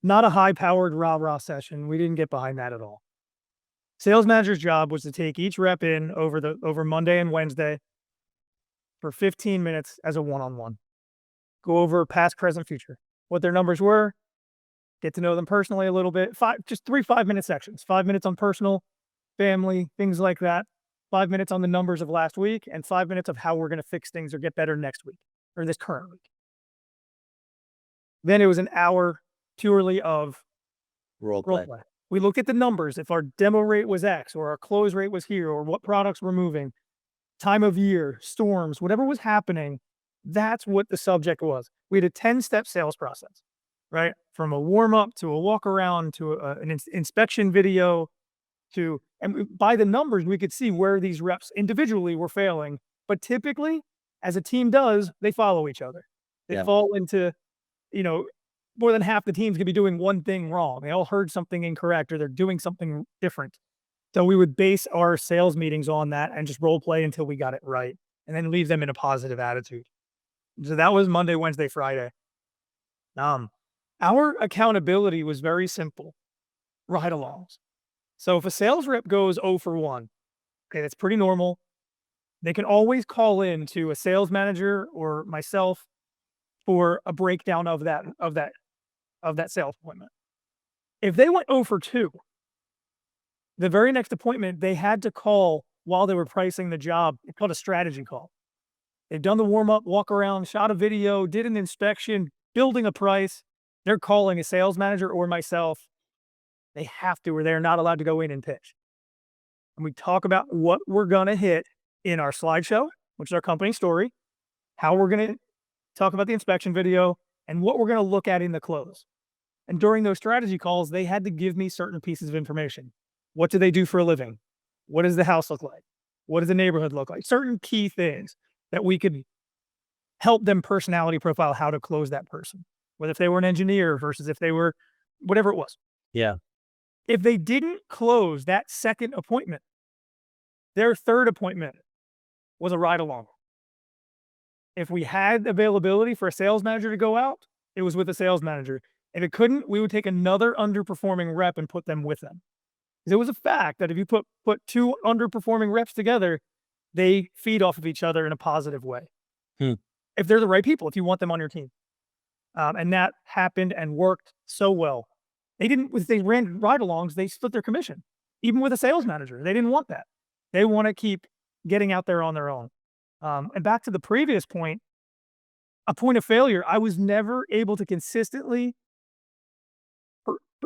not a high-powered rah-rah session. We didn't get behind that at all. Sales manager's job was to take each rep in over Monday and Wednesday for 15 minutes as a one-on-one. Go over past, present, future, what their numbers were, get to know them personally a little bit. Just 3 5-minute sections, 5 minutes on personal, family, things like that. 5 minutes on the numbers of last week, and 5 minutes of how we're going to fix things or get better next week or this current week. Then it was an hour purely of Role role play. play. We looked at the numbers. If our demo rate was X or our close rate was here or what products we're moving, time of year, storms, whatever was happening, that's what the subject was. We had a 10-step sales process, right? From a warm-up to a walk-around to an inspection video and by the numbers, we could see where these reps individually were failing. But typically, as a team does, they follow each other. They fall into, more than half the teams could be doing one thing wrong. They all heard something incorrect or they're doing something different. So we would base our sales meetings on that and just role play until we got it right and then leave them in a positive attitude. So that was Monday, Wednesday, Friday. Our accountability was very simple. Ride-alongs. So if a sales rep goes 0 for 1, okay, that's pretty normal. They can always call in to a sales manager or myself for a breakdown of that sales appointment. If they went 0 for 2, the very next appointment, they had to call while they were pricing the job. It's called a strategy call. They've done the warm-up, walk around, shot a video, did an inspection, building a price. They're calling a sales manager or myself. They have to, or they're not allowed to go in and pitch. And we talk about what we're going to hit in our slideshow, which is our company story, how we're going to talk about the inspection video, and what we're going to look at in the close. And during those strategy calls, they had to give me certain pieces of information. What do they do for a living? What does the house look like? What does the neighborhood look like? Certain key things that we could help them personality profile how to close that person. Whether if they were an engineer versus if they were whatever it was. Yeah. If they didn't close that second appointment, their third appointment was a ride-along. If we had availability for a sales manager to go out, it was with a sales manager. If it couldn't, we would take another underperforming rep and put them with them. Because it was a fact that if you put 2 underperforming reps together, they feed off of each other in a positive way. If they're the right people, if you want them on your team. And that happened and worked so well. If they ran ride-alongs, they split their commission. Even with a sales manager, they didn't want that. They want to keep getting out there on their own. And back to the previous point, a point of failure, I was never able to consistently,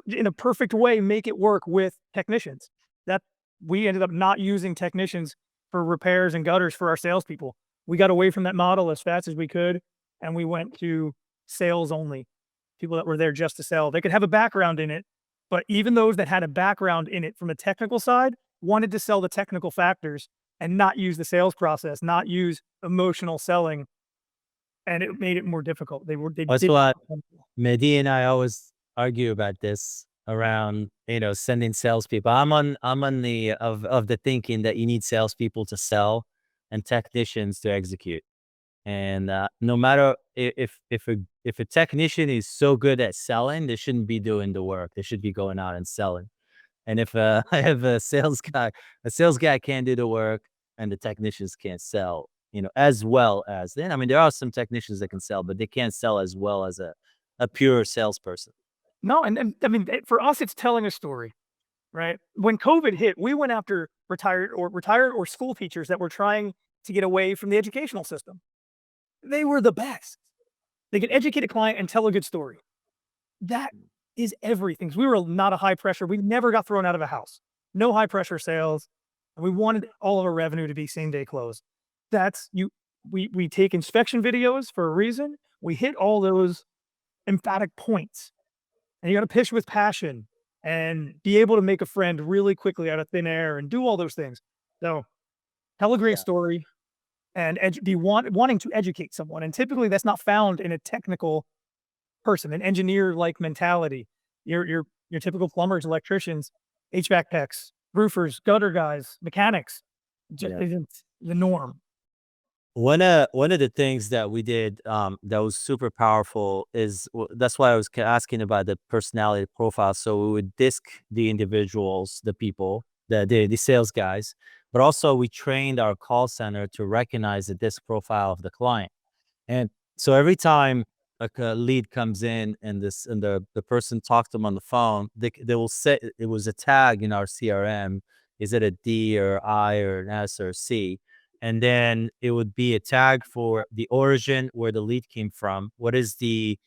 in a perfect way, make it work with technicians. That we ended up not using technicians for repairs and gutters for our salespeople. We got away from that model as fast as we could, and we went to sales only. People that were there just to sell. They could have a background in it, but even those that had a background in it from a technical side wanted to sell the technical factors and not use the sales process, not use emotional selling, and it made it more difficult. That's why Mehdi and I always argue about this around, sending salespeople. I'm on the of the thinking that you need salespeople to sell and technicians to execute. And no matter if a technician is so good at selling, they shouldn't be doing the work. They should be going out and selling. And if I have a sales guy can't do the work and the technicians can't sell, as well as then. I mean, there are some technicians that can sell, but they can't sell as well as a pure salesperson. No, and I mean, for us, it's telling a story, right? When COVID hit, we went after retired or school teachers that were trying to get away from the educational system. They were the best. They could educate a client and tell a good story. That is everything. We were not a high pressure. We never got thrown out of a house. No high pressure sales. And we wanted all of our revenue to be same day close. That's you. We take inspection videos for a reason. We hit all those emphatic points, and you got to pitch with passion and be able to make a friend really quickly out of thin air and do all those things. So tell a great story and wanting to educate someone. And typically that's not found in a technical person, an engineer like mentality. Your typical plumbers, electricians, HVAC techs, roofers, gutter guys, mechanics just isn't the norm. One of the things that we did that was super powerful is that's why I was asking about the personality profile. So we would disc the individuals, the people, the sales guys, but also we trained our call center to recognize the disc profile of the client. And so every time like a lead comes in and the person talks to them on the phone, they will say it was a tag in our CRM. Is it a D or I or an S or a C? And then it would be a tag for the origin, where the lead came from. What is the,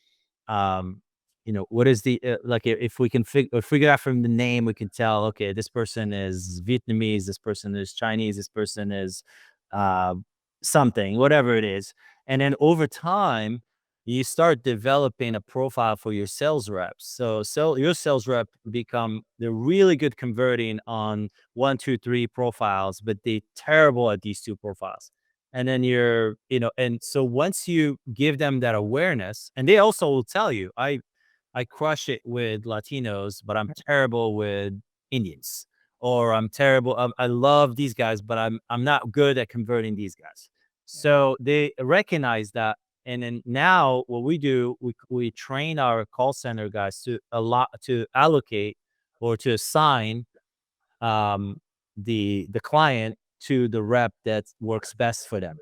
what is the, like if we can figure out from the name, we can tell, okay, this person is Vietnamese, this person is Chinese, this person is uh, something, whatever it is. And then over time, you start developing a profile for your sales reps. So your sales rep they're really good converting on 1, 2, 3 profiles, but they're terrible at these 2 profiles. And then and so once you give them that awareness, and they also will tell you, I crush it with Latinos, but I'm terrible with Indians, or I'm terrible. I love these guys, but I'm not good at converting these guys. So they recognize that. And then now what we do, we train our call center guys to allocate or to assign the client to the rep that works best for them.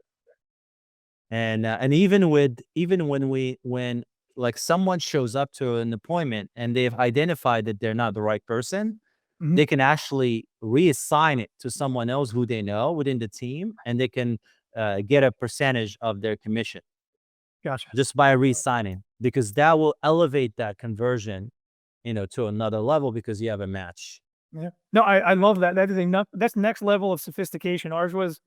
And even when like someone shows up to an appointment and they've identified that they're not the right person, they can actually reassign it to someone else who they know within the team, and they can get a percentage of their commission. Gotcha. Just by re-signing, because that will elevate that conversion, to another level because you have a match. Yeah. No, I love that. That is enough. That's next level of sophistication. Ours was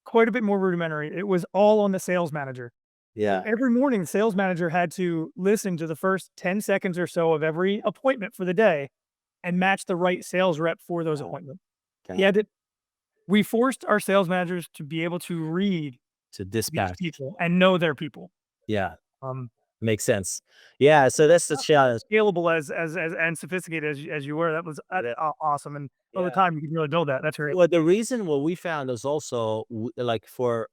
quite a bit more rudimentary. It was all on the sales manager. Yeah. Every morning, the sales manager had to listen to the first 10 seconds or so of every appointment for the day and match the right sales rep for those appointments. Okay. We forced our sales managers to be able to read To these dispatch. people and know their people. Yeah. Um, Makes sense. Yeah. So that's the challenge. Scalable as and sophisticated as you were. That was awesome. And over time, you can really build that. That's great. Well, the reason what we found is also like for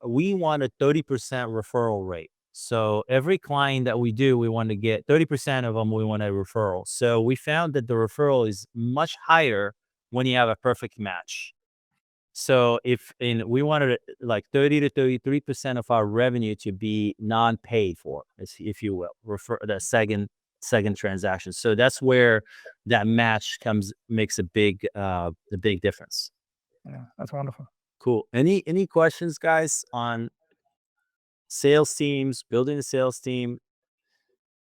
we want a 30% referral rate. So every client that we do, we want to get 30% of them. We want a referral. So we found that the referral is much higher when you have a perfect match. So we wanted like 30 to 33% of our revenue to be non-paid for, if you will, refer the second transaction. So that's where that match makes a big difference. Yeah, that's wonderful. Cool. Any questions, guys, on sales teams, building a sales team?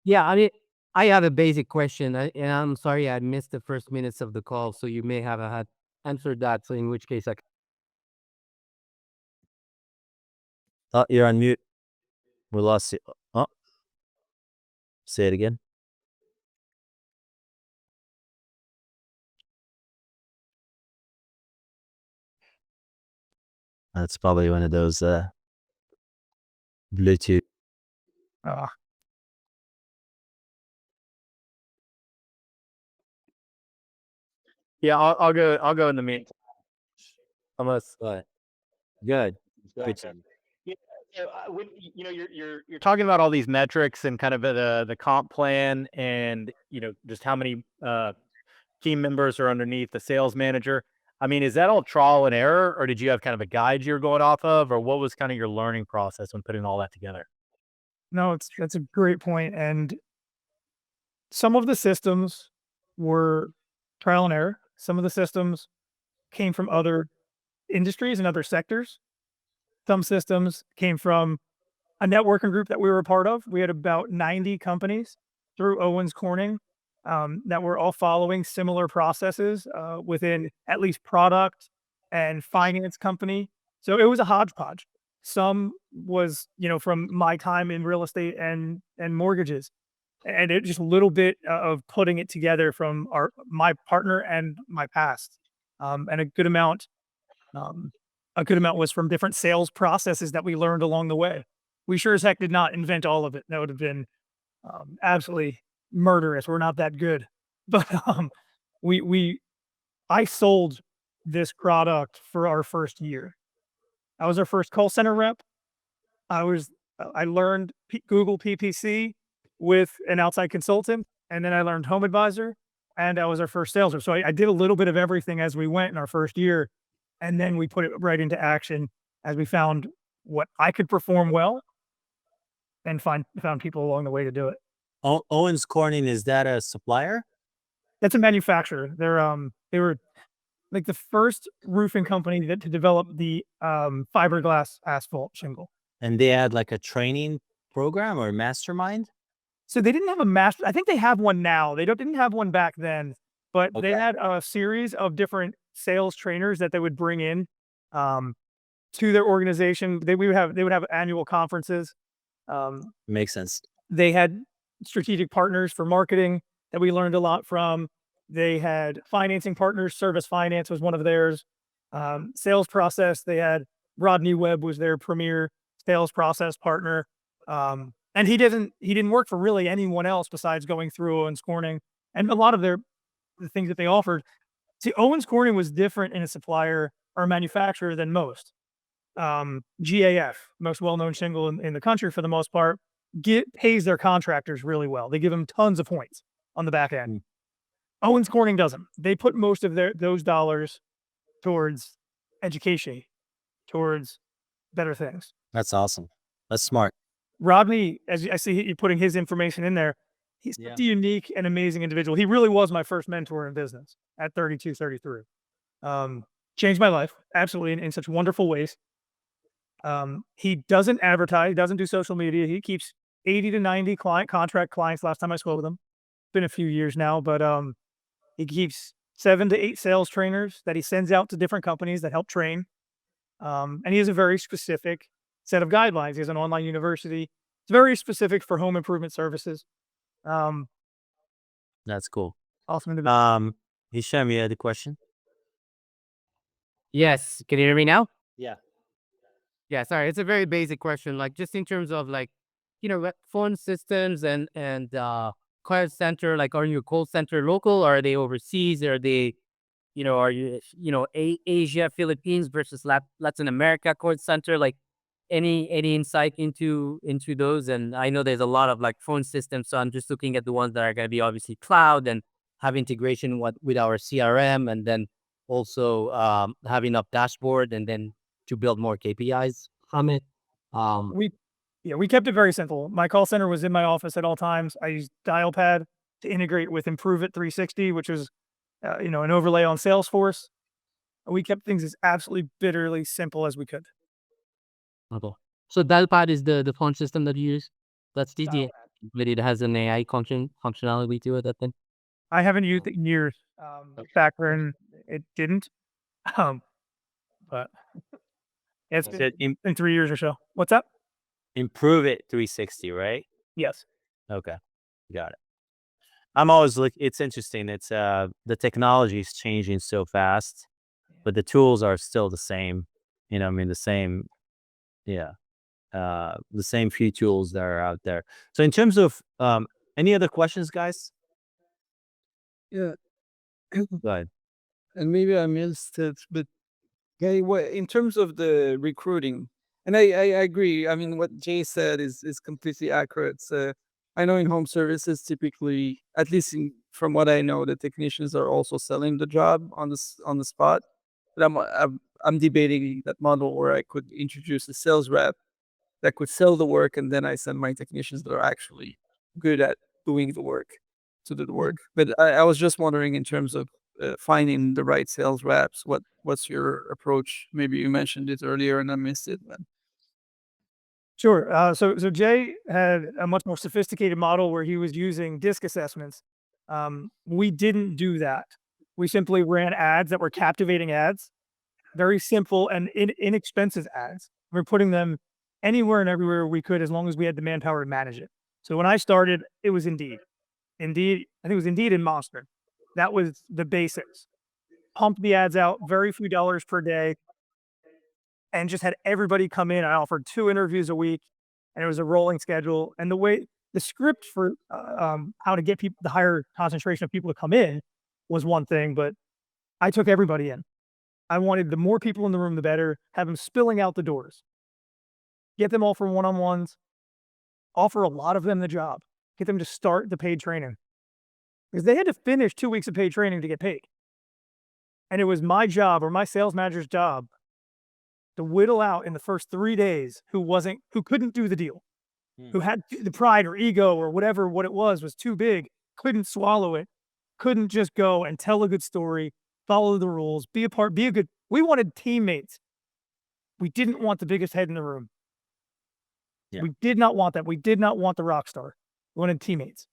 Yeah, I mean, I have a basic question, and I'm sorry I missed the first minutes of the call, so you may have had answered that. So in which case, Oh, you're on mute. We lost you. Oh, say it again. That's probably one of those Bluetooth. Yeah, I'll go in the meantime. Unless Good. Yeah, so when you're talking about all these metrics and kind of the comp plan, and just how many team members are underneath the sales manager. I mean, is that all trial and error, or did you have kind of a guide you're going off of, or what was kind of your learning process when putting all that together? No, that's a great point. And some of the systems were trial and error. Some of the systems came from other industries and other sectors. Some systems came from a networking group that we were a part of. We had about 90 companies through Owens Corning that were all following similar processes within at least product and finance company. So it was a hodgepodge. Some was, from my time in real estate and mortgages, and it just a little bit of putting it together from my partner and my past, and a good amount. A good amount was from different sales processes that we learned along the way. We sure as heck did not invent all of it. That would have been absolutely murderous. We're not that good, but I sold this product for our first year. I was our first call center rep. I learned Google PPC with an outside consultant, and then I learned HomeAdvisor, and I was our first sales rep. So I did a little bit of everything as we went in our first year, and then we put it right into action as we found what I could perform well, and found people along the way to do it. Owens Corning, is that a supplier? That's a manufacturer. They were like the first roofing company to develop the fiberglass asphalt shingle. And they had like a training program or mastermind? So they didn't have a master. I think they have one now. They didn't have one back then, but they had a series of different sales trainers that they would bring in to their organization. They would have annual conferences. Makes sense. They had strategic partners for marketing that we learned a lot from. They had financing partners. Service Finance was one of theirs. Sales process. They had Rodney Webb was their premier sales process partner. And he didn't work for really anyone else besides going through Owens Corning. And a lot of the things that they offered. See, Owens Corning was different in a supplier or a manufacturer than most. GAF, most well-known shingle in the country for the most part, pays their contractors really well. They give them tons of points on the back end. Owens Corning doesn't. They put most of those dollars towards education, towards better things. That's awesome. That's smart. Rodney, as I see you putting his information in there, he's a unique and amazing individual. He really was my first mentor in business at 32, 33. Changed my life, absolutely, in such wonderful ways. He doesn't advertise, doesn't do social media. He keeps 80 to 90 contract clients last time I spoke with him. It's been a few years now, but he keeps 7 to 8 sales trainers that he sends out to different companies that help train. And he has a very specific set of guidelines. He has an online university. It's very specific for home improvement services. That's cool. Awesome individual. Hisham, you had a question? Yes. Can you hear me now? Yeah. Yeah, sorry. It's a very basic question. Like just in terms of like, phone systems and call center, like are you a call center local or are they overseas? Are they, are you, Asia, Philippines versus Latin America call center? Like any insight into those? And I know there's a lot of like phone systems, so I'm just looking at the ones that are going to be obviously cloud and have integration with our CRM, and then also having up dashboard and then to build more KPIs from it. We kept it very simple. My call center was in my office at all times. I used Dialpad to integrate with Improve It 360, which is an overlay on Salesforce. We kept things as absolutely bitterly simple as we could. Okay. So Dialpad is the phone system that you use? That's DD. But it has an AI functionality to it, I think. I haven't used it in years. Back when it didn't. But it's been 3 years or so. What's up? Improve It 360, right? Yes. Okay. Got it. I'm always it's interesting. It's the technology is changing so fast, but the tools are still the same. The same few tools that are out there. So in terms of any other questions, guys? Yeah. Go ahead. And maybe I missed it, but in terms of the recruiting, and I agree. I mean, what Jay said is completely accurate. So I know in home services, typically, at least from what I know, the technicians are also selling the job on the spot. But I'm debating that model where I could introduce a sales rep that could sell the work, and then I send my technicians that are actually good at doing the work to do the work. But I was just wondering in terms of finding the right sales reps, what's your approach? Maybe you mentioned it earlier and I missed it. But Sure. So Jay had a much more sophisticated model where he was using disc assessments. We didn't do that. We simply ran ads that were captivating ads, very simple and inexpensive ads. We're putting them anywhere and everywhere we could as long as we had the manpower to manage it. So when I started, it was Indeed. Indeed, I think it was Indeed and Monster. That was the basics. Pumped the ads out, very few dollars per day, and just had everybody come in. I offered 2 interviews a week, and it was a rolling schedule. And the script for how to get people, the higher concentration of people to come in, was one thing, but I took everybody in. I wanted the more people in the room, the better. Have them spilling out the doors. Get them all for one-on-ones. Offer a lot of them the job. Get them to start the paid training, because they had to finish 2 weeks of paid training to get paid. And it was my job, or my sales manager's job, to whittle out in the first 3 days who couldn't do the deal, who had the pride or ego or whatever what it was too big, couldn't swallow it, couldn't just go and tell a good story, follow the rules, be a good. We wanted teammates. We didn't want the biggest head in the room. Yeah. We did not want that. We did not want the rock star. We wanted teammates.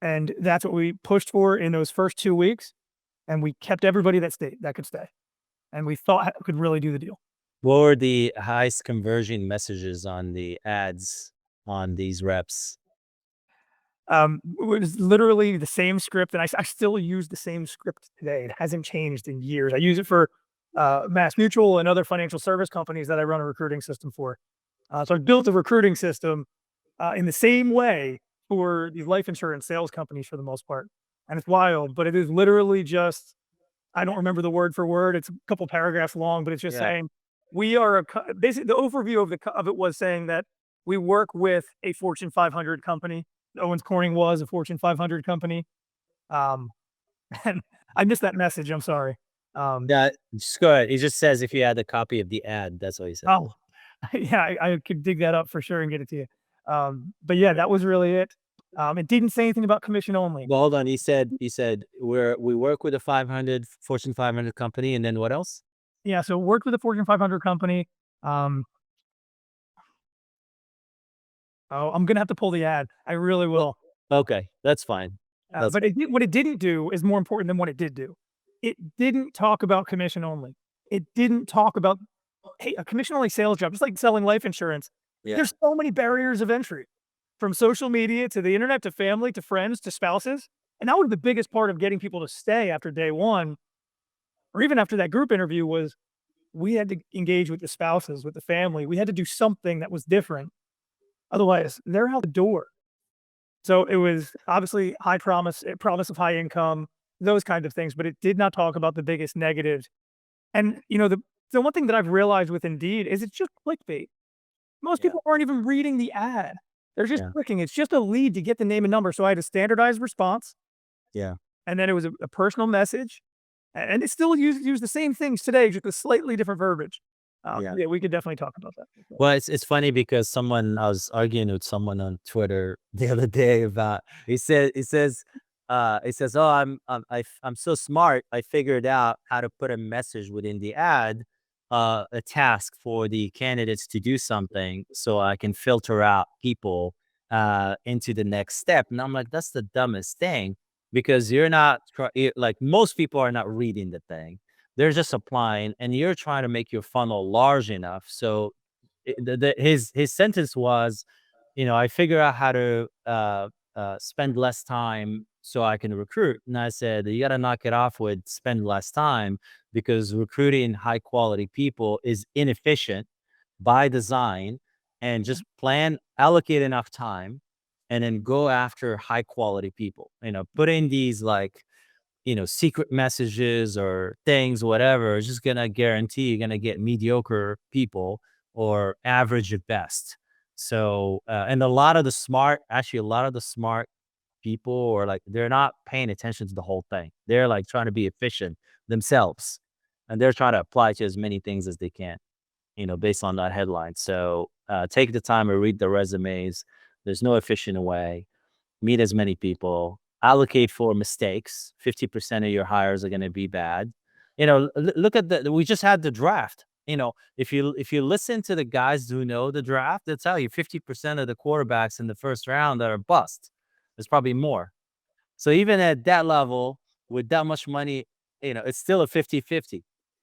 And that's what we pushed for in those first 2 weeks. And we kept everybody that could stay. And we thought could really do the deal. What were the highest conversion messages on the ads on these reps? It was literally the same script, and I still use the same script today. It hasn't changed in years. I use it for Mass Mutual and other financial service companies that I run a recruiting system for. So I built a recruiting system in the same way for these life insurance sales companies for the most part. And it's wild, but it is literally just, I don't remember the word for word. It's a couple paragraphs long, but it's just saying, we are basically the overview of it was saying that we work with a Fortune 500 company. Owens Corning was a Fortune 500 company. And I missed that message. I'm sorry. Yeah, just go ahead. It just says if you had a copy of the ad, that's what he said. Oh, yeah, I could dig that up for sure and get it to you. But yeah, that was really it. It didn't say anything about commission only. Well, hold on. He said we work with a Fortune 500 company, and then what else? Yeah, so worked with a Fortune 500 company. I'm gonna have to pull the ad. I really will. Okay, that's fine. But what it didn't do is more important than what it did do. It didn't talk about commission only. It didn't talk about, hey, a commission only sales job, just like selling life insurance. Yeah. There's so many barriers of entry, from social media to the internet to family to friends to spouses. And that was the biggest part of getting people to stay after day one, or even after that group interview, was we had to engage with the spouses, with the family. We had to do something that was different. Otherwise, they're out the door. So it was obviously promise of high income, those kinds of things, but it did not talk about the biggest negatives. And the one thing that I've realized with Indeed is it's just clickbait. Most people aren't even reading the ad. They're just clicking. It's just a lead to get the name and number. So I had a standardized response. Yeah. And then it was a personal message. And it still use the same things today, just with slightly different verbiage. Yeah, we could definitely talk about that. Well, it's funny because I was arguing with someone on Twitter the other day about. He says, "Oh, I'm so smart. I figured out how to put a message within the ad, a task for the candidates to do something, so I can filter out people into the next step." And I'm like, that's the dumbest thing, because like most people are not reading the thing. They're just applying, and you're trying to make your funnel large enough. So his sentence was, I figure out how to spend less time so I can recruit. And I said, you got to knock it off with spend less time, because recruiting high quality people is inefficient by design. And just allocate enough time, and then go after high quality people. Put in these secret messages or things, whatever, is just gonna guarantee you're gonna get mediocre people or average at best. So, and a lot of the smart people, or they're not paying attention to the whole thing. They're trying to be efficient themselves, and they're trying to apply to as many things as they can, based on that headline. So, take the time to read the resumes. There's no efficient way. Meet as many people. Allocate for mistakes. 50% of your hires are going to be bad. Look at we just had the draft. if you listen to the guys who know the draft, they'll tell you 50% of the quarterbacks in the first round that are bust. There's probably more. So even at that level, with that much money, it's still a 50-50.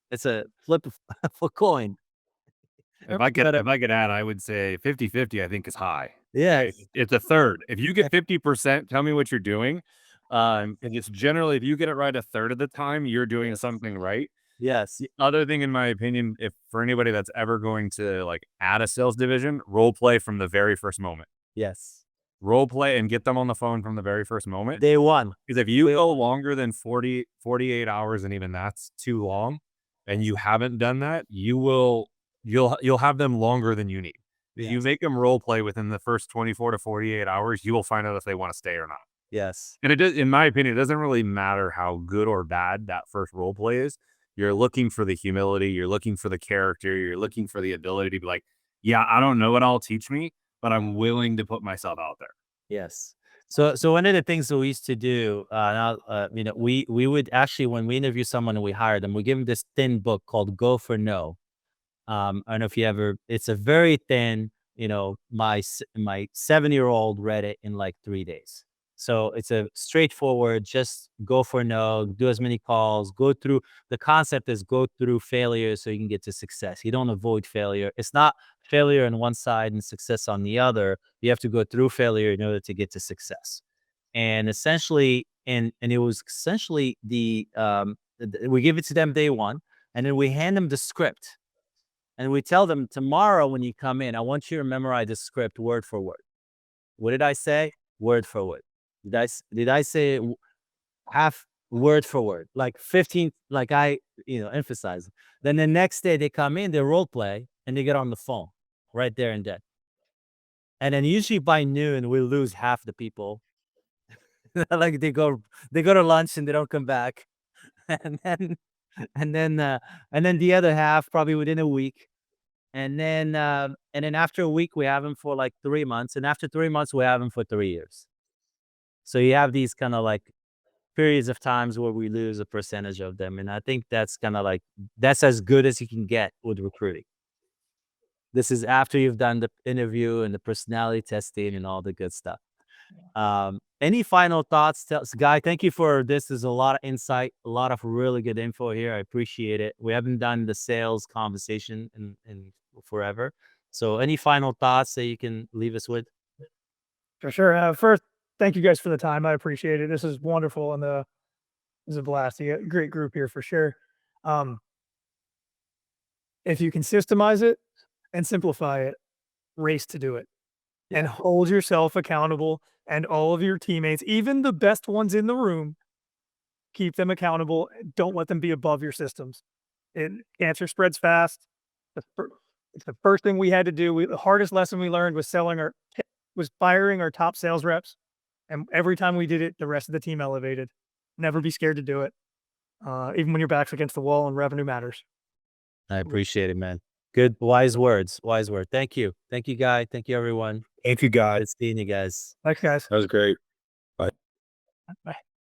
It's a flip of a coin. If I could add, I would say 50-50, I think is high. Yeah. It's a third. If you get 50%, tell me what you're doing. And it's generally, if you get it right a third of the time, you're doing something right. Yes. Other thing, in my opinion, if for anybody that's ever going to like add a sales division, role play from the very first moment. Yes. Role play and get them on the phone from the very first moment. Day one. Because if you go longer than 48 hours, and even that's too long, and you haven't done that, you'll have them longer than you need. If you make them role play within the first 24 to 48 hours, you will find out if they want to stay or not. Yes. And it does, in my opinion, it doesn't really matter how good or bad that first role play is. You're looking for the humility, you're looking for the character, you're looking for the ability to be like, yeah, I don't know what all teach me, but I'm willing to put myself out there. Yes. So one of the things that we used to do, we would actually, when we interview someone and we hire them, we give them this thin book called Go for No. I don't know if you ever, it's a very thin, my 7-year-old read it in like 3 days. So it's a straightforward, just go for no, do as many calls, the concept is go through failure so you can get to success. You don't avoid failure. It's not failure on one side and success on the other. You have to go through failure in order to get to success. And essentially, and it was essentially we give it to them day one, and then we hand them the script. And we tell them, tomorrow when you come in, I want you to memorize the script word for word. What did I say? Word for word. Did I say half word for word? Like 15, like I, emphasize. Then the next day they come in, they role play, and they get on the phone right there and then. And then usually by noon, we lose half the people. Like they go to lunch and they don't come back. And then the other half probably within a week. And then after a week, we have them for like 3 months. And after 3 months, we have them for 3 years. So you have these kind of like periods of times where we lose a percentage of them. And I think that's kind of like, that's as good as you can get with recruiting. This is after you've done the interview and the personality testing and all the good stuff. Any final thoughts, Guy? Thank you for this. There's a lot of insight, a lot of really good info here. I appreciate it. We haven't done the sales conversation in forever. So any final thoughts that you can leave us with? For sure. First, thank you guys for the time. I appreciate it. This is wonderful. And this is a blast. You got a great group here for sure. If you can systemize it and simplify it, race to do it. And hold yourself accountable, and all of your teammates, even the best ones in the room, keep them accountable. Don't let them be above your systems. Cancer spreads fast. It's the first thing we had to do. The hardest lesson we learned was firing our top sales reps. And every time we did it, the rest of the team elevated. Never be scared to do it. Even when your back's against the wall and revenue matters. I appreciate it, man. Good, wise words. Thank you. Thank you, Guy. Thank you, everyone. Thank you, guys. Good seeing you guys. Thanks, guys. That was great. Bye.